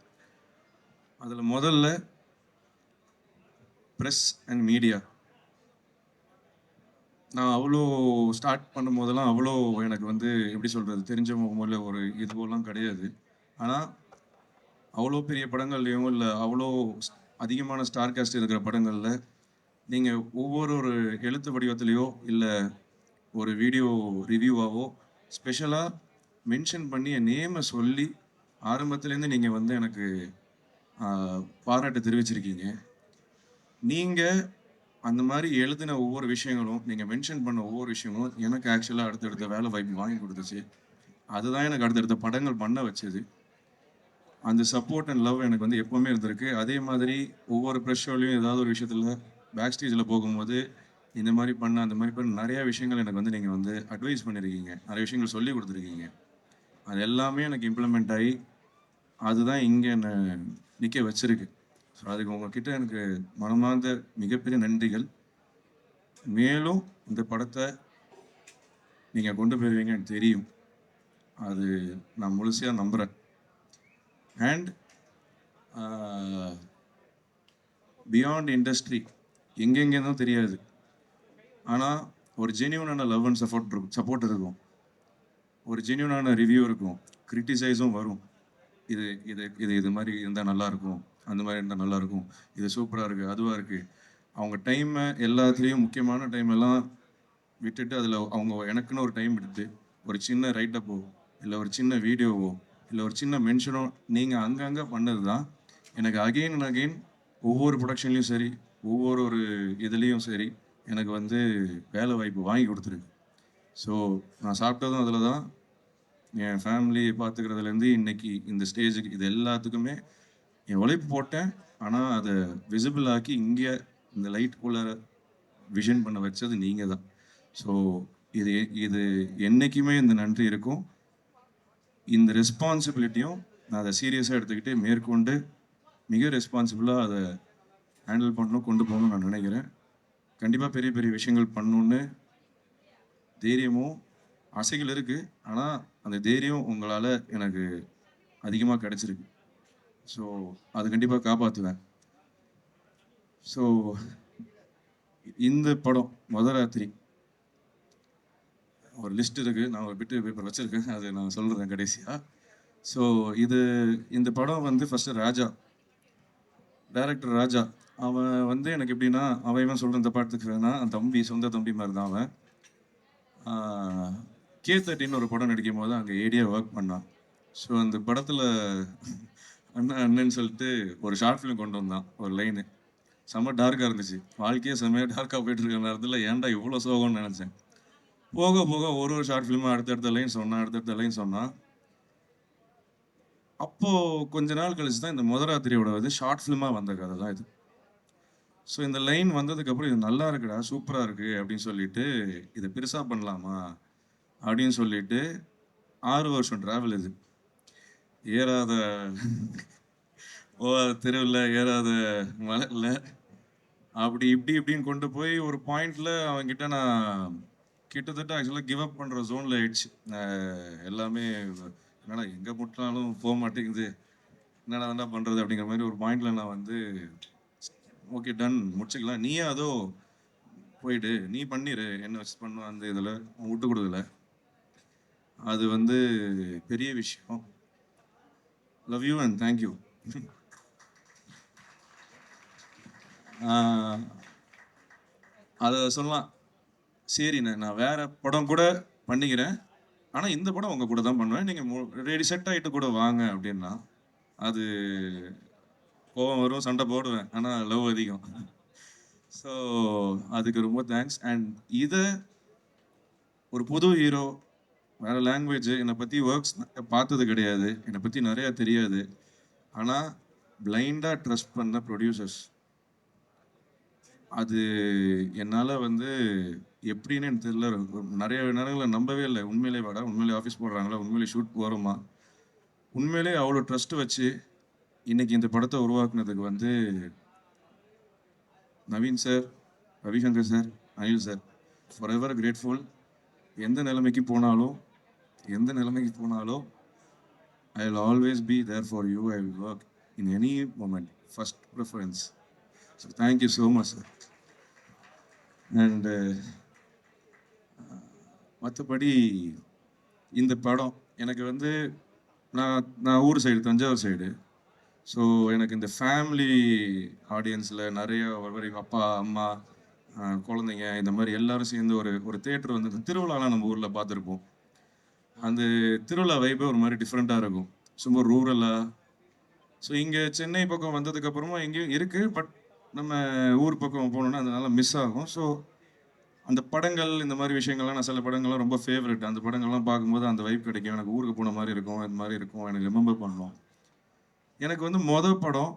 அதில் முதல்ல ப்ரெஸ் அண்ட் மீடியா. நான் அவ்வளோ ஸ்டார்ட் பண்ணும் போதெல்லாம் அவ்வளோ எனக்கு வந்து எப்படி சொல்கிறது, தெரிஞ்சவங்க ஒரு இதுவெல்லாம் கிடையாது. ஆனால் அவ்வளோ பெரிய படங்கள்லையும் இல்லை அவ்வளோ அதிகமான ஸ்டார் காஸ்ட் இருக்கிற படங்களில் நீங்கள் ஒவ்வொரு எழுத்து வடிவத்திலையோ இல்லை ஒரு வீடியோ ரிவ்யூவாவோ ஸ்பெஷலாக மென்ஷன் பண்ணி என் நேமை சொல்லி ஆரம்பத்துலேருந்து நீங்கள் வந்து எனக்கு பாராட்டு தெரிவிச்சிருக்கீங்க. நீங்கள் அந்த மாதிரி எழுதின ஒவ்வொரு விஷயங்களும், நீங்கள் மென்ஷன் பண்ண ஒவ்வொரு விஷயங்களும் எனக்கு ஆக்சுவலாக அடுத்தடுத்த வேலை வாய்ப்பு வாங்கி கொடுத்துச்சு. அதுதான் எனக்கு அடுத்தடுத்த படங்கள் பண்ண வச்சது. அந்த சப்போர்ட் அண்ட் லவ் எனக்கு வந்து எப்போவுமே இருந்திருக்கு. அதே மாதிரி ஒவ்வொரு ப்ரெஷ் ஷோலையும் ஏதாவது ஒரு விஷயத்தில் பேக் ஸ்டேஜில் போகும்போது இந்த மாதிரி பண்ண அந்த மாதிரி பண்ண நிறையா விஷயங்கள் எனக்கு வந்து நீங்கள் வந்து அட்வைஸ் பண்ணியிருக்கீங்க, நிறைய விஷயங்கள் சொல்லி கொடுத்துருக்கீங்க. அது எல்லாமே எனக்கு இம்ப்ளிமெண்ட் ஆகி அதுதான் இங்கே என்னை நிற்க வச்சிருக்கு. ஸோ அதுக்கு உங்ககிட்ட எனக்கு மனமார்ந்த மிகப்பெரிய நன்றிகள். மேலும் இந்த படத்தை நீங்கள் கொண்டு போயிருவீங்க எனக்கு தெரியும், அது நான் முழுசையாக நம்புகிறேன். அண்ட் பியாண்ட் இண்டஸ்ட்ரி எங்கெங்கேருந்தும் தெரியாது, ஆனால் ஒரு ஜென்யூனான லவ் அண்ட் சப்போர்ட் இருக்கும், ஒரு ஜென்யூனான ரிவ்யூ இருக்கும், கிரிட்டிசைஸும் வரும். இது மாதிரி இருந்தால் நல்லாயிருக்கும், அந்த மாதிரி இருந்தால் நல்லாயிருக்கும், இது சூப்பராக இருக்குது, அதுவாக இருக்குது. அவங்க டைமை எல்லாத்துலேயும் முக்கியமான டைம் எல்லாம் விட்டுட்டு அதில் அவங்க எனக்குன்னு ஒரு டைம் எடுத்து ஒரு சின்ன ரைட்டப்போ இல்லை ஒரு சின்ன வீடியோவோ இல்லை ஒரு சின்ன மென்ஷனோ நீங்கள் அங்கங்கே பண்ணது தான் எனக்கு அகெயின் அண்ட் அகெயின் ஒவ்வொரு ப்ரொடக்ஷன்லேயும் சரி, ஒவ்வொரு இதுலேயும் சரி எனக்கு வந்து வேலை வாய்ப்பு வாங்கி கொடுத்துருக்கு. ஸோ நான் சாப்பிட்டதும் அதில் தான், என் ஃபேமிலி பார்த்துக்கிறதுலேருந்து இன்றைக்கி இந்த ஸ்டேஜுக்கு இது எல்லாத்துக்குமே என் உழைப்பு போட்டேன். ஆனால் அதை விசிபிள் ஆக்கி இங்கே இந்த லைட்டுக்குள்ளே விஷன் பண்ண வச்சது நீங்கள் தான். ஸோ இது என்றைக்குமே இந்த நன்றி இருக்கும். இந்த ரெஸ்பான்சிபிலிட்டியும் நான் அதை சீரியஸாக எடுத்துக்கிட்டு மேற்கொண்டு மிக ரெஸ்பான்சிபிளாக அதை ஹேண்டில் பண்ணணும், கொண்டு போகணும்னு நான் நினைக்கிறேன். கண்டிப்பாக பெரிய பெரிய விஷயங்கள் பண்ணணுன்னு தைரியமும் ஆசைகள் இருக்குது. ஆனால் அந்த தைரியம் உங்களால் எனக்கு அதிகமாக கிடச்சிருக்கு. ஸோ அது கண்டிப்பாக காப்பாற்றுவேன். ஸோ இந்த படம் மொதராத்திரி ஒரு லிஸ்ட் இருக்குது, நான் ஒரு பிட்டு பேப்பர் வச்சுருக்கேன், அதை நான் சொல்கிறேன் கடைசியாக. ஸோ இந்த படம் வந்து ஃபஸ்ட்டு ராஜா, டைரக்டர் ராஜா, அவன் வந்து எனக்கு எப்படின்னா, அவன் சொல்கிற இந்த படத்துக்கு வேணால் தம்பி, சொந்த தம்பி மாதிரி தான் அவன். K13 ஒரு படம் நடிக்கும் போது அங்கே ஏடியா ஒர்க் பண்ணான். ஸோ அந்த படத்தில் அண்ணன்னு சொல்லிட்டு ஒரு ஷார்ட் ஃபிலிம் கொண்டு வந்தான், ஒரு லைனு செம்ம டார்க்காக இருந்துச்சு. வாழ்க்கையே செம்மையாக டார்க்காக போயிட்டு இருக்க நேரத்தில் ஏன்டா இவ்வளோ சோகம்னு நினச்சேன். போக போக ஒரு ஷார்ட் ஃபிலிமாக அடுத்தடுத்த லைன் சொன்னான். அப்போது கொஞ்ச நாள் கழிச்சு தான் இந்த முதராத்திரியோட வந்து ஷார்ட் ஃபிலிமாக வந்த கதை தான் இது. ஸோ இந்த லைன் வந்ததுக்கப்புறம் இது நல்லா இருக்குடா, சூப்பராக இருக்குது அப்படின்னு சொல்லிட்டு இதை பெருசாக பண்ணலாமா அப்படின்னு சொல்லிட்டு 6 வருஷம் ட்ராவல் இது. ஏறாத தெருவில், ஏறாத மலையில், அப்படி இப்படின்னு கொண்டு போய் ஒரு பாயிண்டில் அவன்கிட்ட நான் கிட்டத்தட்ட ஆக்சுவலாக கிவ் அப் பண்ணுற ஜோனில் ஆயிடுச்சு. எல்லாமே என்னடா எங்கே முட்டினாலும் போக மாட்டேங்குது, என்னடா என்ன பண்ணுறது அப்படிங்கிற மாதிரி ஒரு பாயிண்டில் நான் வந்து ஓகே டன் முடிச்சுக்கலாம், நீயே அதோ போயிடு, நீ பண்ணிடு, என்ன வச்சு பண்ணும் அந்த இதில் விட்டு கொடுக்கல. அது வந்து பெரிய விஷயம். Love you and thank you. அதை சொல்லலாம். சரிண்ணே, நான் வேற படம் கூட பண்ணிக்கிறேன், ஆனால் இந்த படம் உங்கள் கூட தான் பண்ணுவேன், நீங்கள் ரெடி செட் ஆகிட்டு கூட வாங்க அப்படின்னா அது கோவம் வரும், சண்டை போடுவேன், ஆனால் லவ் அதிகம். ஸோ அதுக்கு ரொம்ப தேங்க்ஸ். அண்ட் இதை ஒரு புது ஹீரோ, வேறு லாங்குவேஜ், என்னை பற்றி ஒர்க்ஸ் பார்த்தது கிடையாது, என்னை பற்றி நிறையா தெரியாது, ஆனால் பிளைண்டாக ட்ரஸ்ட் பண்ண ப்ரொடியூசர்ஸ், அது என்னால் வந்து எப்படின்னு எனக்கு தெரியல. நிறைய நேரங்களில் நம்பவே இல்லை. உண்மையிலே வாடா, உண்மையிலே ஆஃபீஸ் போடுறாங்களா, உண்மையிலே ஷூட் போகிறோமா, உண்மையிலே அவ்வளோ ட்ரஸ்ட்டு வச்சு இன்னைக்கு இந்த படத்தை உருவாக்குனதுக்கு வந்து Naveen sir, Ravishankar sir, Anil sir, forever grateful. எந்த நிலைமைக்கு போனாலும் I will always be there for you. I will work in any moment, first preference. So thank you so much sir. And மற்றபடி இந்த படம் எனக்கு வந்து நான் ஊர் சைடு, தஞ்சாவூர் சைடு. ஸோ எனக்கு இந்த ஃபேமிலி ஆடியன்ஸில் நிறைய அப்பா, அம்மா, குழந்தைங்க, இந்த மாதிரி எல்லாரும் சேர்ந்து ஒரு தேட்டர் வந்து இந்த திருவிழாலாம் நம்ம ஊரில் பார்த்துருப்போம். அந்த திருவிழா வைப்பே ஒரு மாதிரி டிஃப்ரெண்ட்டாக இருக்கும், சும்மா ரூரலாக. ஸோ இங்கே சென்னை பக்கம் வந்ததுக்கப்புறமா எங்கேயும் இருக்குது, பட் நம்ம ஊர் பக்கம் போனோன்னா அதனால மிஸ் ஆகும். ஸோ அந்த படங்கள், இந்த மாதிரி விஷயங்கள்லாம், நான் சில படங்கள்லாம் ரொம்ப ஃபேவரட். அந்த படங்கள்லாம் பார்க்கும்போது அந்த வைப் கிடைக்கும், எனக்கு ஊருக்கு போன மாதிரி இருக்கும், இந்த மாதிரி இருக்கும், எனக்கு ரிமெம்பர் பண்ணோம். எனக்கு வந்து படம்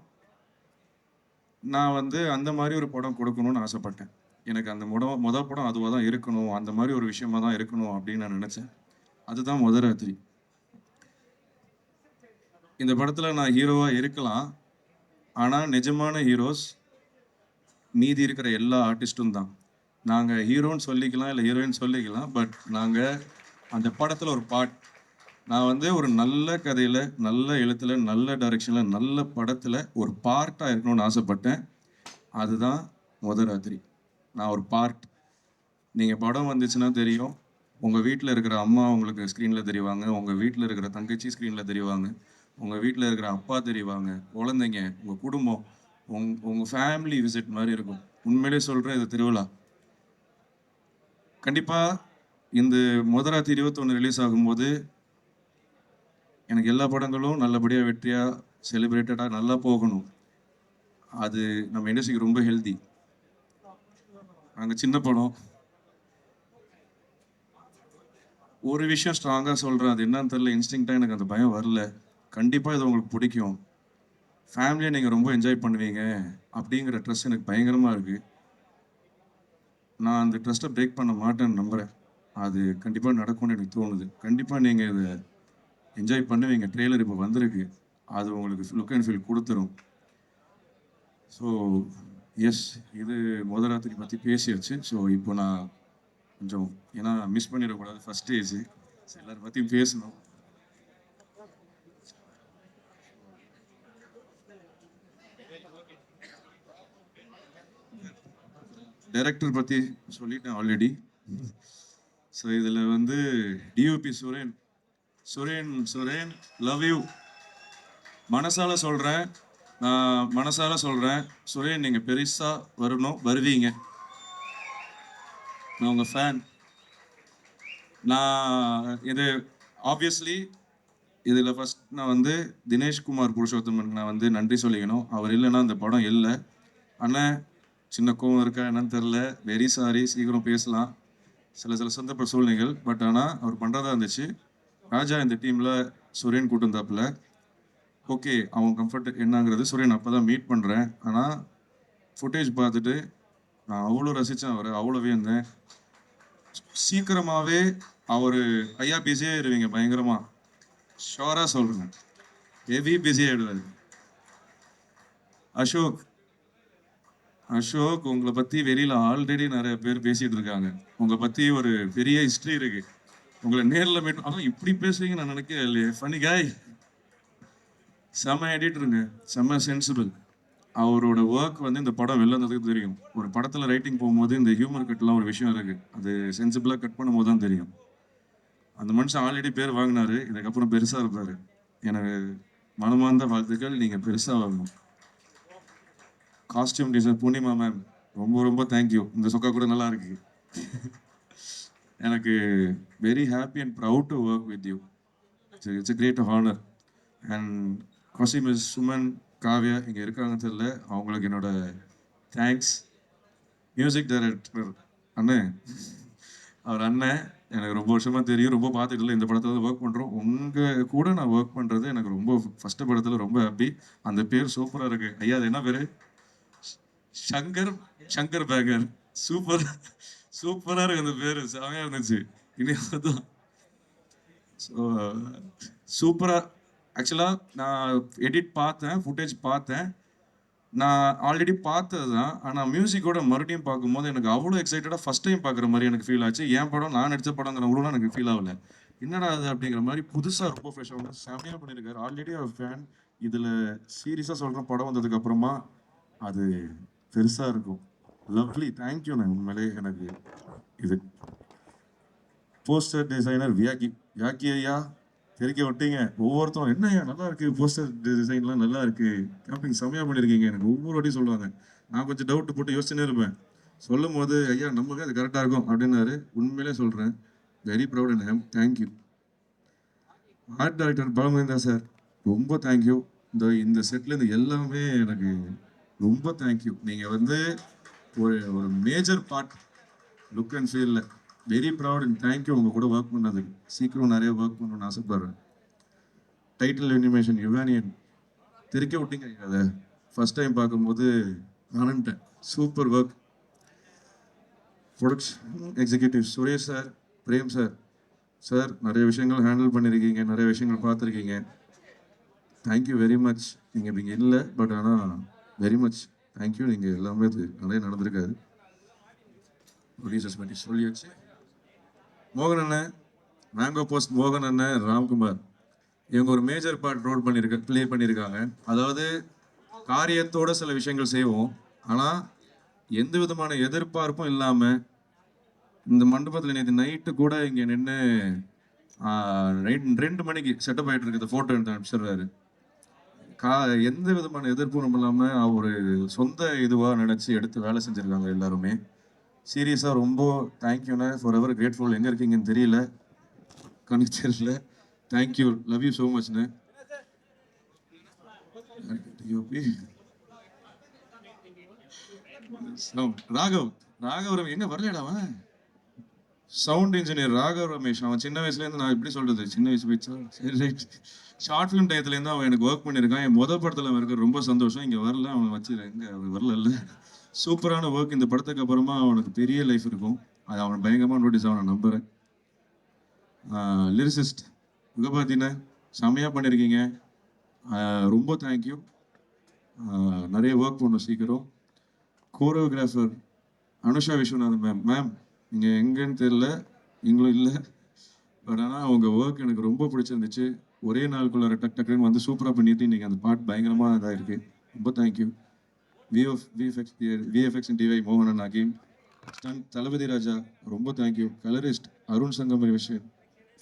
நான் வந்து அந்த மாதிரி ஒரு படம் கொடுக்கணும்னு ஆசைப்பட்டேன். எனக்கு அந்த மொதல் படம் அதுவாக தான் இருக்கணும், அந்த மாதிரி ஒரு விஷயமா தான் இருக்கணும் அப்படின்னு நான் நினச்சேன். அதுதான் முதராத்திரி. இந்த படத்தில் நான் ஹீரோவாக இருக்கலாம், ஆனால் நிஜமான ஹீரோஸ் மீதி இருக்கிற எல்லா ஆர்டிஸ்ட்டும் தான். நாங்கள் ஹீரோன்னு சொல்லிக்கலாம், இல்லை ஹீரோயின் சொல்லிக்கலாம், பட் நாங்கள் அந்த படத்தில் ஒரு பார்ட். நான் வந்து ஒரு நல்ல கதையில், நல்ல எழுத்தில், நல்ல டைரக்ஷனில், நல்ல படத்தில் ஒரு பார்ட்டாக இருக்கணும்னு ஆசைப்பட்டேன். அதுதான் முதராத்திரி. நான் ஒரு பார்ட். நீங்கள் படம் வந்துச்சுன்னா தெரியும், உங்கள் வீட்டில் இருக்கிற அம்மா உங்களுக்கு ஸ்க்ரீனில் தெரிவாங்க, உங்கள் வீட்டில் இருக்கிற தங்கச்சி ஸ்க்ரீனில் தெரிவாங்க, உங்கள் வீட்டில் இருக்கிற அப்பா தெரிவாங்க, குழந்தைங்க, உங்கள் குடும்பம், உங்கள் ஃபேமிலி விசிட் மாதிரி இருக்கும். உண்மையிலே சொல்கிறேன், இது திருவிழா. கண்டிப்பாக இந்த முதராத்திரி 21 ரிலீஸ் ஆகும்போது எனக்கு எல்லா படங்களும் நல்லபடியாக, வெற்றியாக, செலிப்ரேட்டடாக நல்லா போகணும். அது நம்ம இண்டஸ்ட்ரிக்கு ரொம்ப ஹெல்தி. நாங்கள் சின்ன படம். ஒரு விஷயம் ஸ்ட்ராங்காக சொல்கிறேன், அது என்னன்னு தெரியல, இன்ஸ்டிங்க்டாக எனக்கு அந்த பயம் வரல. கண்டிப்பாக இது உங்களுக்கு பிடிக்கும், ஃபேமிலியை நீங்கள் ரொம்ப என்ஜாய் பண்ணுவீங்க அப்படிங்கிற ட்ரஸ்ட் எனக்கு பயங்கரமாக இருக்குது. நான் அந்த ட்ரஸ்ட்டை பிரேக் பண்ண மாட்டேன்னு நம்புகிறேன். அது கண்டிப்பாக நடக்கும்னு எனக்கு தோணுது. கண்டிப்பாக நீங்கள் இதை என்ஜாய் பண்ணுவீங்க. ட்ரெய்லர் இப்போ வந்திருக்கு, அது உங்களுக்கு லுக் அண்ட் ஃபீல் கொடுத்துரும். ஸோ எஸ், இது முதராத்திரி பற்றி பேசியாச்சு. ஸோ இப்போ நான் கொஞ்சம், ஏன்னா மிஸ் பண்ணிடக்கூடாது ஃபஸ்ட் டேஜ், எல்லாரும் பற்றியும் பேசணும். டைரக்டர் பற்றி சொல்லிட்டேன் ஆல்ரெடி. ஸோ இதில் வந்து DOP Suren Suren Suren love you. மனசால சொல்கிறேன், நான் மனசால சொல்கிறேன் சுரேன், நீங்கள் பெருசாக வரணும், வருவீங்க. நான் உங்கள் ஃபேன். நான் இது ஆப்வியஸ்லி இதில் ஃபஸ்ட் நான் வந்து தினேஷ்குமார் புருஷோத்தமனுக்கு நான் வந்து நன்றி சொல்லிக்கணும். அவர் இல்லைன்னா இந்த படம் இல்லை. அண்ணன் சின்ன கோவம் இருக்கா என்னன்னு தெரில, வெரி சாரி, சீக்கிரம் பேசலாம். சில சந்தர்ப்ப சூழ்நிலைகள், பட் ஆனால் அவர் பண்ணுறதா இருந்துச்சு. ராஜா இந்த டீமில் சுரேன் கூட்டு வந்தாப்புல. ஓகே, அவன் கம்ஃபர்ட் என்னங்கிறது சுரேன் அப்போ தான் மீட் பண்ணுறேன். ஆனால் ஃபுட்டேஜ் பார்த்துட்டு நான் அவ்வளோ ரசித்தேன், அவரை அவ்வளோவே இருந்தேன். சீக்கிரமாகவே அவர் ஐயா பிஸியாக இருவீங்க, பயங்கரமாக ஷோராக சொல்கிறேன், ஹெவி பிஸி ஆகிடுவார். அசோக் அசோக் உங்களை பற்றி வெளியில் ஆல்ரெடி நிறைய பேர் பேசிகிட்டு இருக்காங்க. உங்களை பற்றி ஒரு பெரிய ஹிஸ்ட்ரி இருக்குது. உங்களை நேரில் மீட் ஆனால் இப்படி பேசுவீங்க நான் நினைக்கவே இல்லையே. ஃபனி காய், செம்ம எடிட்டருங்க, செம்ம சென்சிபிள். அவரோட ஒர்க் வந்து இந்த படம் வெளில வந்ததுக்கு தெரியும். ஒரு படத்தில் ரைட்டிங் போகும்போது இந்த ஹியூமர் கட்லாம் ஒரு விஷயம் இருக்குது, அது சென்சிபிளாக கட் பண்ணும்போது தான் தெரியும். அந்த மனுஷன் ஆல்ரெடி பேர் வாங்கினாரு, இதுக்கப்புறம் பெருசாக இருப்பார். எனக்கு மனமார்ந்த வாழ்த்துக்கள், நீங்கள் பெருசாக வாங்கணும். காஸ்டியூம் டிசைன் பூர்ணிமா மேம், ரொம்ப ரொம்ப தேங்க்யூ. இந்த சொக்கா கூட நல்லா இருக்கு. எனக்கு very happy and proud to work with you. It's a great honour. And costume miss Suman, Kavya இங்கே இருக்காங்கன்னு தெரியல, அவங்களுக்கு என்னோட தேங்க்ஸ். மியூசிக் டைரக்டர் அண்ணன், அவர் அண்ணன் எனக்கு ரொம்ப வருஷமாக தெரியும், ரொம்ப பார்த்துட்டு இல்லை, இந்த படத்தில் ஒர்க் பண்ணுறோம். உங்கள் கூட நான் ஒர்க் பண்ணுறது எனக்கு ரொம்ப ஃபஸ்ட்டு படத்தில் ரொம்ப ஹாப்பி. அந்த பேர் சூப்பராக இருக்குது. ஐயா அது என்ன பேர்? சங்கர் பேக்கர். சூப்பராக இருக்கு அந்த பேர், செமையாக இருந்துச்சு. இனி அதுதான் ஸோ சூப்பராக. ஆக்சுவலாக நான் எடிட் பார்த்தேன், ஃபுட்டேஜ் பார்த்தேன், நான் ஆல்ரெடி பார்த்தது தான். ஆனால் மியூசிக்கோட மறுபடியும் பார்க்கும்போது எனக்கு அவ்வளோ எக்ஸைட்டடாக ஃபஸ்ட் டைம் பார்க்குற மாதிரி எனக்கு ஃபீல் ஆச்சு. என் படம், நான் நடித்த படங்கிற அவ்வளோலாம் எனக்கு ஃபீல் ஆகலை. என்னடா அது அப்படிங்கிற மாதிரி புதுசாக ரொம்ப ஃப்ரெஷ்ஷாக செமையாக பண்ணியிருக்காரு. ஆல்ரெடி அவர் ஃபேன். இதில் சீரியஸாக சொல்கிற படம் வந்ததுக்கு அப்புறமா அது பெருசாக இருக்கும். Lovely, thank you. நான் உண்மையிலே எனக்கு இது போஸ்டர் டிசைனர் வியாக்கி ஐயா தெரிக்க விட்டீங்க. ஒவ்வொருத்தரும் என்ன ஐயா நல்லா இருக்கு, போஸ்டர் டிசைன்லாம் நல்லா இருக்கு, கேம்பிங் செம்மையாக பண்ணியிருக்கீங்க. எனக்கு ஒவ்வொரு வாட்டியும் சொல்லுவாங்க. நான் கொஞ்சம் டவுட் போட்டு யோசிச்சுனே இருப்பேன். சொல்லும் போது ஐயா நமக்கு அது கரெக்டாக இருக்கும் அப்படின்னாரு. உண்மையிலே சொல்கிறேன், வெரி ப்ரௌட் அண்ட் ஹேம். Thank you. Art director Balamendra sir, ரொம்ப தேங்க்யூ. இந்த செட்டில் இந்த எல்லாமே எனக்கு ரொம்ப தேங்க்யூ. நீங்கள் வந்து ஒரு மேஜர் பார்ட் லுக் அண்ட் ஃபீலில் வெரி ப்ரௌட் அண்ட் தேங்க்யூ. உங்கள் கூட ஒர்க் பண்ணதுக்கு சீக்கிரம் நிறைய ஒர்க் பண்ணணும்னு ஆசைப்படுறேன். டைட்டில் அனிமேஷன் யுவானியன் தெரிக்க விட்டீங்க. அதை ஃபஸ்ட் டைம் பார்க்கும்போது ஆனந்தேன். Super work. Production executive Suresh sir, Prem sir, sir நிறைய விஷயங்கள் ஹேண்டில் பண்ணியிருக்கீங்க, நிறைய விஷயங்கள் பார்த்துருக்கீங்க. Thank you very much. நீங்கள் இங்கே இல்லை, பட் ஆனால் வெரி மச் தேங்க்யூ. நீங்கள் எல்லாமே நிறைய நடந்திருக்காரு. ப்ரொடியூசர்ஸ் பற்றி சொல்லியாச்சு. மோகன் அண்ணன், மேங்கோ போஸ்ட் மோகன் அண்ணன், ராம்குமார், இவங்க ஒரு மேஜர் பார்ட் ப்ளே பண்ணியிருக்காங்க. அதாவது காரியத்தோட சில விஷயங்கள் செய்வோம், ஆனால் எந்த விதமான எதிர்பார்ப்பும் இல்லாமல் இந்த மண்டபத்தில் நேற்று நைட்டு கூட இங்கே நின்று 2 மணிக்கு செட்டப் ஆகிட்டு இருக்குது, ஃபோட்டோ எடுத்து அனுப்பிச்சிடுறாரு. எந்த விதமான எதிர்ப்பும் இல்லாமல் அவர் சொந்த இதுவாக நினச்சி எடுத்து வேலை செஞ்சுருக்காங்க எல்லாருமே. சீரியஸாக ரொம்ப தேங்க்யூண்ணே, ஃபார் எவர் கிரேட்ஃபுல். எங்கே இருக்கீங்கன்னு தெரியல, கணக்கு தெரியல. தேங்க்யூ, லவ் யூ ஸோ மச்ண்ணே. ராகவ் எங்கே வரலடாவன்? Sound engineer Raghav Ramesh. அவன் சின்ன வயசுலேருந்து, நான் எப்படி சொல்கிறது, சின்ன வயசு போயிடுச்சா, சரி ரைட், ஷார்ட் ஃபிலிம் டயத்துலேருந்து அவன் எனக்கு ஒர்க் பண்ணியிருக்கான். என் முதல் படத்தில் அவன் இருக்க ரொம்ப சந்தோஷம். இங்கே வரல, அவன் வச்சு எங்கே அவன் வரல. சூப்பரான ஒர்க். இந்த படத்துக்கு அப்புறமா அவனுக்கு பெரிய லைஃப் இருக்கும், அது அவனை பயங்கரமாக நோட்டீஸ் ஆக நான் நம்புகிறேன். லிரிசிஸ்ட் யுகபாத்தின, செம்மையாக பண்ணியிருக்கீங்க, ரொம்ப தேங்க்யூ. நிறைய ஒர்க் பண்ணணும் சீக்கிரம். கோரியோகிராஃபர் அனுஷா விஸ்வநாதன் மேம், நீங்கள் எங்கேன்னு தெரியல, நீங்களும் இல்லை, பட் ஆனால் அவங்க ஒர்க் எனக்கு ரொம்ப பிடிச்சிருந்துச்சு. ஒரே நாளுக்குள்ள டக்குன்னு வந்து சூப்பராக பண்ணிட்டு நீங்கள் அந்த பாட் பயங்கரமாக இதாக இருக்குது. ரொம்ப தேங்க்யூ. விஎஃப்எக்ஸ் டிவை மோகனன் அகீம், ஸ்டன் தளபதி ராஜா ரொம்ப thank you. Colourist Arun Sangam vision,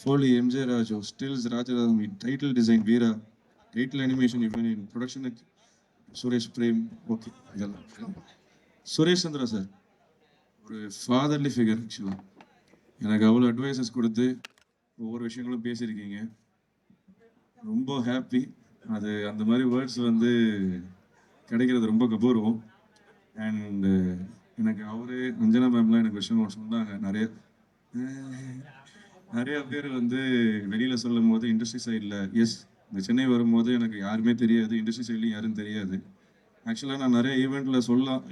Foley MJ Raju, stills Rajarami, title design Veera, title animation இவன், ப்ரொடக்ஷன் சுரேஷ் பிரேம். ஓகே, இதெல்லாம் சுரேஷ் சந்திரா சார் ஒரு ஃபாதர்லி ஃபிகர். ஆக்சுவலாக எனக்கு அவ்வளோ அட்வைசஸ் கொடுத்து ஒவ்வொரு விஷயங்களும் பேசியிருக்கீங்க. ரொம்ப ஹாப்பி. அது அந்த மாதிரி வேர்ட்ஸ் வந்து கிடைக்கிறது ரொம்ப கௌரவம். அண்ட் எனக்கு அவரு அஞ்சனா மேம்லாம் எனக்கு விஷயம் சொன்னாங்க. நிறைய பேர் வந்து வெளியில் சொல்லும் போது இண்டஸ்ட்ரி சைடில், எஸ் இந்த சென்னை வரும்போது எனக்கு யாருமே தெரியாது, இண்டஸ்ட்ரி சைட்லையும் யாரும் தெரியாது. ஆக்சுவலாக நான் நிறைய ஈவெண்ட்டில் சொல்லலாம்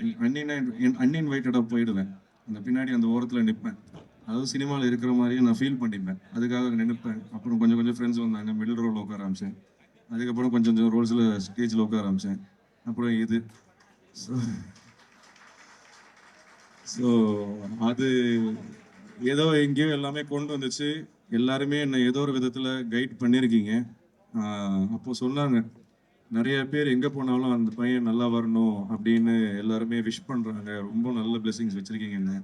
அன்இன்வைட்டடாக போயிடுவேன். அந்த பின்னாடி அந்த ஓரத்தில் நிற்பேன். அதாவது சினிமாவில் இருக்கிற மாதிரியே நான் ஃபீல் பண்ணிப்பேன். அதுக்காக நினைப்பேன். அப்புறம் கொஞ்சம் கொஞ்சம் ஃப்ரெண்ட்ஸ் வந்தாங்க, மிடில் ரோல் உட்கார ஆரம்பிச்சேன். அதுக்கப்புறம் கொஞ்சம் கொஞ்சம் ரோல்ஸில் ஸ்டேஜில் உட்கார ஆரம்பித்தேன். அப்புறம் இது ஸோ அது ஏதோ எங்கேயோ எல்லாமே கொண்டு வந்துச்சு. எல்லாருமே என்னை ஏதோ ஒரு விதத்தில் கைட் பண்ணியிருக்கீங்க. அப்போது சொன்னாங்க, நிறைய பேர் எங்கே போனாலும் அந்த பையன் நல்லா வரணும் அப்படின்னு எல்லாருமே விஷ் பண்ணுறாங்க. ரொம்ப நல்ல பிளெஸிங்ஸ் வச்சுருக்கீங்க என்ன.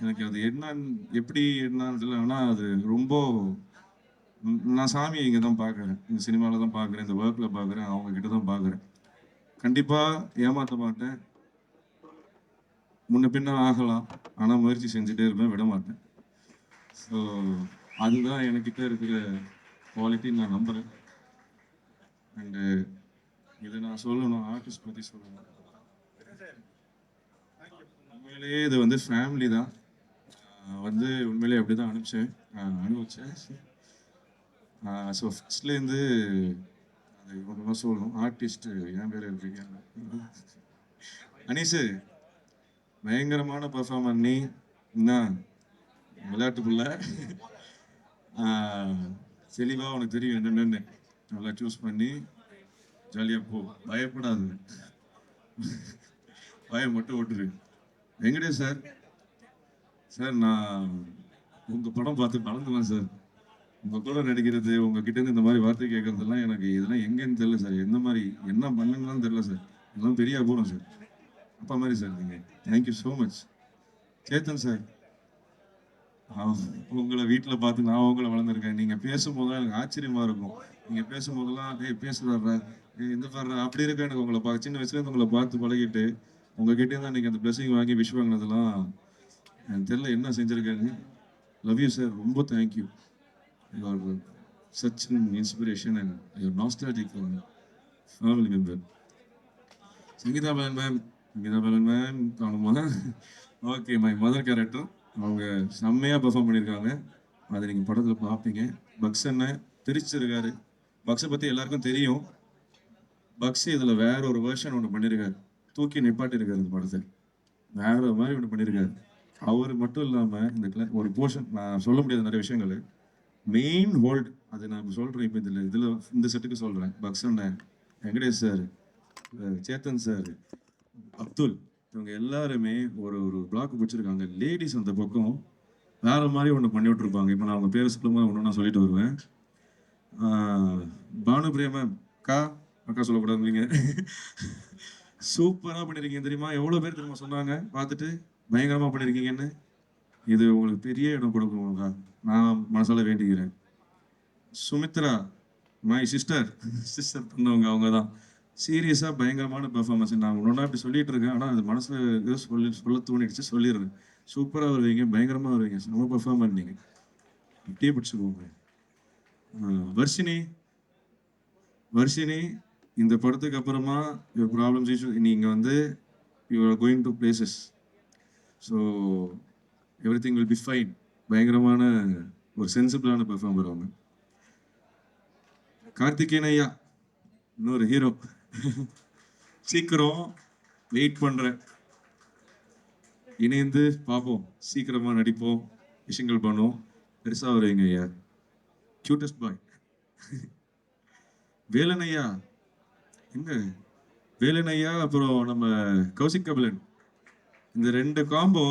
எனக்கு அது என்னன்னு எப்படி என்னன்னு தெரியல. ஆனால் அது ரொம்ப நான் சாமியை இங்கே தான் பார்க்குறேன், இந்த சினிமாவில் தான் பார்க்குறேன், இந்த ஒர்க்கில் பார்க்குறேன், அவங்க கிட்ட தான் பார்க்குறேன். கண்டிப்பாக ஏமாற்ற மாட்டேன். முன்ன பின்ன ஆகலாம், ஆனால் முயற்சி செஞ்சுட்டே இருப்பேன், விட மாட்டேன். ஸோ அதுதான் என்கிட்ட இருக்கிற குவாலிட்டின்னு நான் நம்புகிறேன். அண்டு இதை நான் சொல்லணும், ஆர்டிஸ்ட் பற்றி சொல்லணும். உண்மையிலேயே இது வந்து ஃபேமிலி தான். வந்து உண்மையிலேயே அப்படி தான் அனுபவிச்சேன். ஸோ ஃபஸ்ட்லேருந்து அது ஒன்றுமா சொல்லணும். ஆர்டிஸ்ட்டு என் பேர் இருக்கீங்க அனீஸு, பயங்கரமான பர்ஃபார்மர் நீ. என்ன விளையாட்டுக்குள்ள தெளிவாக உனக்கு தெரியும் என்னென்னு. நல்லா சூஸ் பண்ணி ஜாலியாக போ, பயப்படாது, பயம் மட்டும் ஓட்டுரு. வெங்கடேஷ் சார், சார் நான் உங்கள் படம் பார்த்து வளர்ந்துவேன் சார். உங்கள் கூட நடிக்கிறது, உங்ககிட்டேருந்து இந்த மாதிரி வார்த்தை கேட்கறதெல்லாம் எனக்கு இதெல்லாம் எங்கேன்னு தெரியல சார். எந்த மாதிரி என்ன பண்ணுங்கன்னு தெரியல சார். இதெல்லாம் பெரிய அபூர்வம் சார். அப்பா மாதிரி சார் நீங்கள். Thank you so much. Chetan sir, உங்களை வீட்டில் பார்த்து நான் உங்களை வளர்ந்துருக்கேன். நீங்கள் பேசும்போதெல்லாம் எனக்கு ஆச்சரியமாக இருக்கும். நீங்கள் பேசும்போதெல்லாம் பேசுறாரா, இந்த பாடுறா அப்படி இருக்க. எனக்கு உங்களை பார்க்க சின்ன வயசுலேருந்து உங்களை பார்த்து பழகிட்டு உங்ககிட்டே தான் நீங்கள் அந்த பிளெஸிங் வாங்கி விஷ் வாங்கினதெல்லாம் எனக்கு தெரியல என்ன செஞ்சுருக்காங்க. லவ் யூ சார், ரொம்ப thank you. You are such an inspiration and your nostalgic family member. Sangeetha Balan ma'am காணுமா? Okay, my mother character. அவங்க செம்மையாக பெர்ஃபார்ம் பண்ணியிருக்காங்க. அதை நீங்கள் படத்தில் பார்ப்பீங்க. பக்ஸ் அண்ணன் பிரிச்சிருக்காரு. பக்ஸை பற்றி எல்லாருக்கும் தெரியும். பக்ஸ் இதில் வேற ஒரு வேர்ஷன் ஒன்று பண்ணியிருக்காரு. தூக்கி நிப்பாட்டிருக்காரு இந்த படத்தை. வேற மாதிரி ஒன்று பண்ணியிருக்காரு. அவர் மட்டும் இல்லாமல் இந்த ஒரு போர்ஷன் நான் சொல்ல முடியாத நிறைய விஷயங்கள் மெயின் ஹோல்ட் அது நான் சொல்கிறேன். இப்போ இதில் இந்த செட்டுக்கு சொல்கிறேன். பக்ஸ் அண்ணன், வெங்கடேஷ் சார், சேத்தன் சார், அப்துல், இவங்க எல்லாருமே ஒரு ஒரு பிளாக் பிடிச்சிருக்காங்க. லேடிஸ் அந்த பக்கம் வேற மாதிரி ஒன்று பண்ணி விட்டுருப்பாங்க. இப்போ நான் அவங்க பேர் சொல்லும்போது ஒன்று நான் சொல்லிட்டு வருவேன். பானுபிரியா மேம், அக்கா சொல்லக்கூடாது, நீங்கள் சூப்பராக பண்ணியிருக்கீங்க தெரியுமா. எவ்வளோ பேர் தெரியுமா சொன்னாங்க பார்த்துட்டு பயங்கரமாக பண்ணியிருக்கீங்கன்னு. இது உங்களுக்கு பெரிய இடம் கொடுக்கணும்க்கா, நான் மனசால வேண்டிக்கிறேன். சுமித்ரா, மை சிஸ்டர் பண்ணவங்க, அவங்க தான் சீரியஸாக பயங்கரமான பெர்ஃபார்மன்ஸ். நான் ஒன்றா இப்படி சொல்லிட்டு இருக்கேன், ஆனால் அது மனசில் ஏதோ சொல்ல தோணிடுச்சு, சொல்லிடுறேன். சூப்பராக வருவீங்க, பயங்கரமாக வருவீங்க, ரொம்ப பெர்ஃபார்ம் பண்ணீங்க. இப்படியே பிடிச்சிக்கோங்க. வர்ஷினி, இந்த படத்துக்கு அப்புறமா யுவர் ப்ராப்ளம்ஸ் இஷ்யூ நீங்கள் வந்து you are going to places. So every thing will be fine. பயங்கரமான ஒரு சென்சிபிளான பெர்ஃபார்மர் அவங்க. கார்த்திகேயன் ஐயா, இன்னொரு ஹீரோ. சீக்கிரம் வெயிட் பண்ணுறேன், இணைந்து பார்ப்போம், சீக்கிரமாக நடிப்போம், விஷயங்கள் பண்ணுவோம், பெருசாக வருவீங்க ஐயா. கியூட்டஸ்ட் பாய். வேலன் ஐயா, எங்க வேலன் ஐயா, அப்புறம் நம்ம கௌசிக் கபிலன், இந்த ரெண்டு காம்போ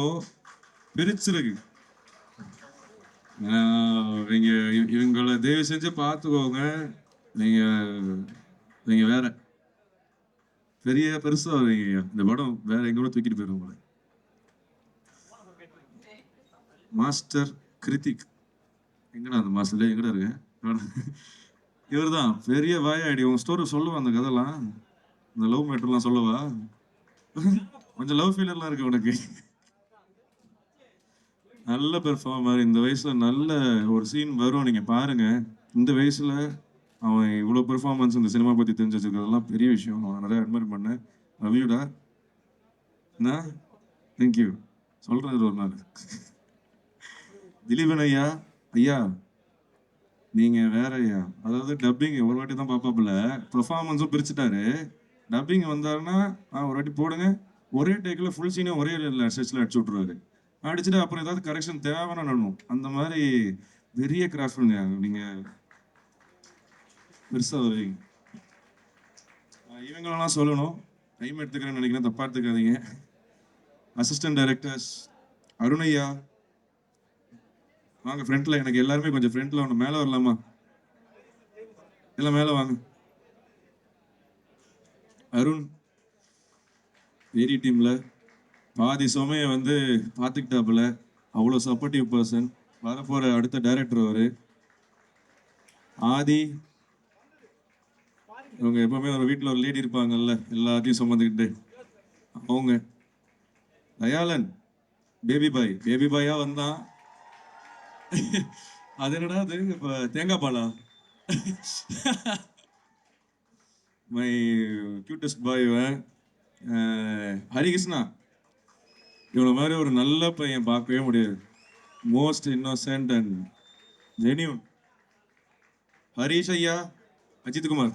பிரிச்சிருக்கு. இவங்களை தயவு செஞ்சு பார்த்துக்கோங்க. நீங்க வேற பெருசா வருவீங்க. இந்த படம் வேற எங்க கூட தூக்கிட்டு போயிடும் உங்களை. மாஸ்டர் கிருத்திக். எங்கடா அந்த மாஸ்டர்ல எங்கடா இருக்கு? இவர் தான் பெரிய வாயாடி. உங்க ஸ்டோரி சொல்லுவா, அந்த கதைலாம், இந்த லவ் மேட்டர்லாம் சொல்லுவா. கொஞ்சம் லவ் ஃபீலர்லாம் இருக்கு உனக்கு. நல்ல பெர்ஃபார்மர். இந்த வயசுல நல்ல ஒரு சீன் வரும், நீங்க பாருங்க. இந்த வயசுல அவன் இவ்வளோ பெர்ஃபார்மன்ஸ் இந்த சினிமா பத்தி தெரிஞ்சு வச்சிருக்கிறதெல்லாம் பெரிய விஷயம். அவன் நிறைய அட்மைர் பண்ணேன். லவ்யூடா. என்ன? தேங்க்யூ. சொல்றது ஒரு நாள். திலீபன் ஐயா, ஐயா நீங்க வேற ஐயா. அதாவது டப்பிங் ஒரு வாட்டி தான் பாப்பாப்புல, பெர்ஃபார்மன்ஸும் பிரிச்சுட்டாரு. டப்பிங் வந்தாருன்னா ஒரு வாட்டி போடுங்க, ஒரே டேக்கில் ஃபுல் சீனை ஒரே ஸ்டெச்சில் அடிச்சு விட்ருவாரு. அடிச்சுட்டு அப்புறம் ஏதாவது கரெக்ஷன் தேவைன்னா நடணும். அந்த மாதிரி பெரிய கிராஃப்ட்ங்க நீங்க பெருசா வருவீங்க. இவங்களெல்லாம் சொல்லணும், டைம் எடுத்துக்கிறேன்னு நினைக்கிறேன், தப்பா எடுத்துக்காதீங்க. அசிஸ்டன்ட் டைரக்டர்ஸ் அருண் ஐயா வாங்க ஃப்ரண்ட்ல. எனக்கு எல்லாருமே கொஞ்சம் ஃப்ரண்ட்ல ஒன்று மேலே வரலாமா? எல்லாம் மேலே வாங்க. அருண் ஏரி டீம்ல பாதி சுமையை வந்து பார்த்துக்கிட்டாப்புல, அவ்வளோ சப்போர்ட்டிவ் பர்சன். வரப்போற அடுத்த டைரக்டர் அவரு. ஆதி, இவங்க எப்பவுமே ஒரு வீட்டில் ஒரு லேடி இருப்பாங்கல்ல, எல்லாத்தையும் சுமந்துக்கிட்டு, அவங்க. Dayalan baby boy. பேபி பாயா வந்தான். அது என்னடா அது இப்போ தேங்காய் பாலா? மை கியூட்டஸ்ட் பாய். ஹரிகிருஷ்ணா, இவனை மாதிரி ஒரு நல்ல பையன் பார்க்கவே முடியாது. Most innocent and genuine. Harish ஐயா, அஜித் குமார்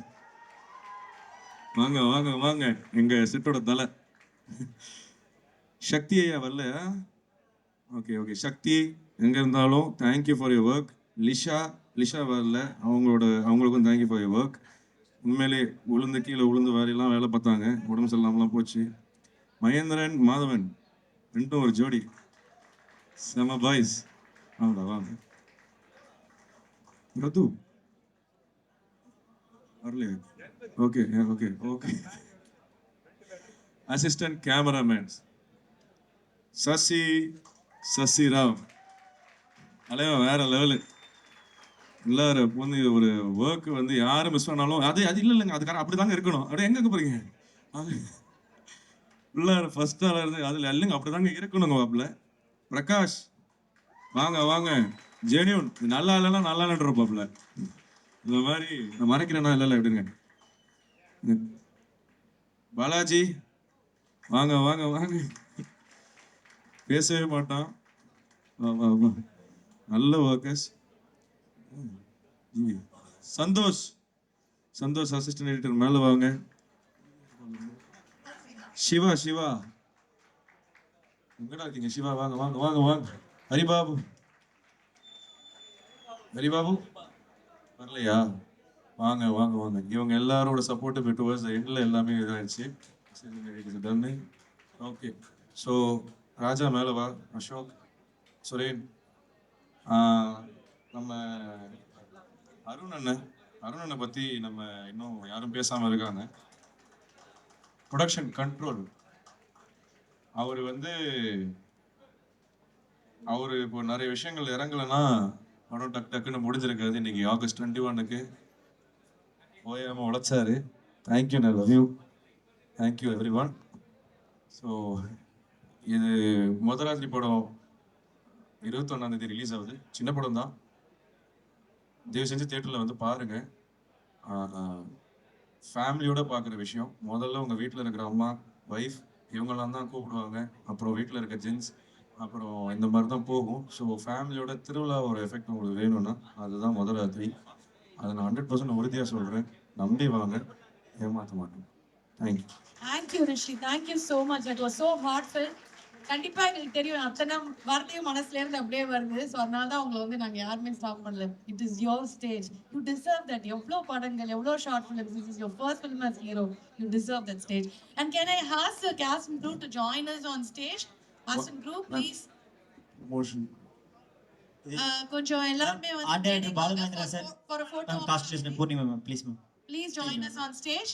வாங்க வாங்க வாங்க, எங்க செட்டோட தலை. சக்தி ஐயா வரல? ஓகே ஓகே, சக்தி எங்க இருந்தாலும் thank you for your work. Lisha வரல, அவங்களுக்கும் தேங்க்யூ ஃபார் யுவர் ஒர்க். உண்மையிலே உளுந்து கீழே உளுந்து வேலையெல்லாம் வேலை பார்த்தாங்க, உடம்பு சரியில்லாமலாம் போச்சு. மகேந்திரன் மாதவன் ரெண்டும் ஒரு ஜோடி, செம பாய்ஸ். வாங்கடா வாங்க. ரது வரலையா? Okay okay okay. Assistant cameraman Sasirao, அலைவன் வேற லெவலு. எல்லாரும் வந்து ஒரு ஒர்க் வந்து யாரும் மிஸ் பண்ணாலும் அது இல்லைங்க, அதுக்காக அப்படிதாங்க இருக்கணும். அப்படியே எங்க போறீங்க? உள்ளார ஃபர்ஸ்ட் ஆளா இருந்து அதுல இல்லைங்க, அப்படிதாங்க இருக்கணுங்க. வாப்புல பிரகாஷ் வாங்க வாங்க. ஜெனியூன், நல்லா இல்லைன்னா நல்லா இல்லைன்றப்பாப்புல. இந்த மாதிரி நான் மறைக்கிறேன்னா இல்லை எப்படிங்க. பாலாஜி வாங்க வாங்க வாங்க. பேசவே மாட்டான். நல்ல ஒர்க்கர்ஸ். சந்தோஷ் அசிஸ்டன்ட் எடிட்டர் மேல வாங்க. சிவா எங்கடா இருக்கீங்க? சிவா வாங்க வாங்க வாங்க வாங்க. ஹரிபாபு வரலையா? வாங்க வாங்க வாங்க. இவங்க எல்லாரோட சப்போர்ட்டு டுவர்ட்ஸ் எண்ட்ல எல்லாமே இதாகிடுச்சு. ஓகே, ஸோ ராஜா மேலே வா. அசோக், சுரேன், நம்ம அருணனை பற்றி நம்ம இன்னும் யாரும் பேசாமல் இருக்காங்க. Production control. அவர் இப்போ நிறைய விஷயங்கள் இறங்கலைன்னா படம் டக்குன்னு முடிஞ்சிருக்காது. இன்னைக்கு ஆகஸ்ட் 21 ஓயாமல் உழைச்சாரு. தேங்க்யூ, நான் love you. Thank you every one. So இது முதராத்திரி படம் 21 ரிலீஸ் ஆகுது. சின்ன படம் தான், தயவு செஞ்சு தியேட்டரில் வந்து பாருங்கள். ஃபேமிலியோட பார்க்குற விஷயம். முதல்ல உங்கள் வீட்டில் இருக்கிற அம்மா, ஒய்ஃப், இவங்கெல்லாம் தான் கூப்பிடுவாங்க. அப்புறம் வீட்டில் இருக்க ஜென்ஸ், அப்புறம் இந்த மாதிரி தான் போகும். ஸோ ஃபேமிலியோட திருவிழா ஒரு எஃபெக்ட் உங்களுக்கு வேணும்னா அதுதான் முதராத்திரி. அதை நான் 100% உறுதியாக சொல்கிறேன். நம்பி வாங்க, ஏமாற்ற மாட்டோம். Thank you. Thank you Rishi, thank you so much. It was so heartful. கண்டிப்பா எங்களுக்கு தெரியும் அத்தனை வார்த்தையும் மனசுல இருந்து அப்படியே வருது. ஸோ அதனால தான் உங்களை வந்து நாங்கள் யாருமே ஸ்டாப் பண்ணல. It is your stage, you deserve that. எவ்வளோ படங்கள், எவ்வளோ short films, this is your first film as hero. You deserve that stage. And can I ask the cast and crew to join us on stage? Cast and crew, please. கொஞ்சம் எல்லாருமே வந்து art director Balumendra sir, for a photo. Cast Poornima ma'am, please ma'am. Please join us on stage.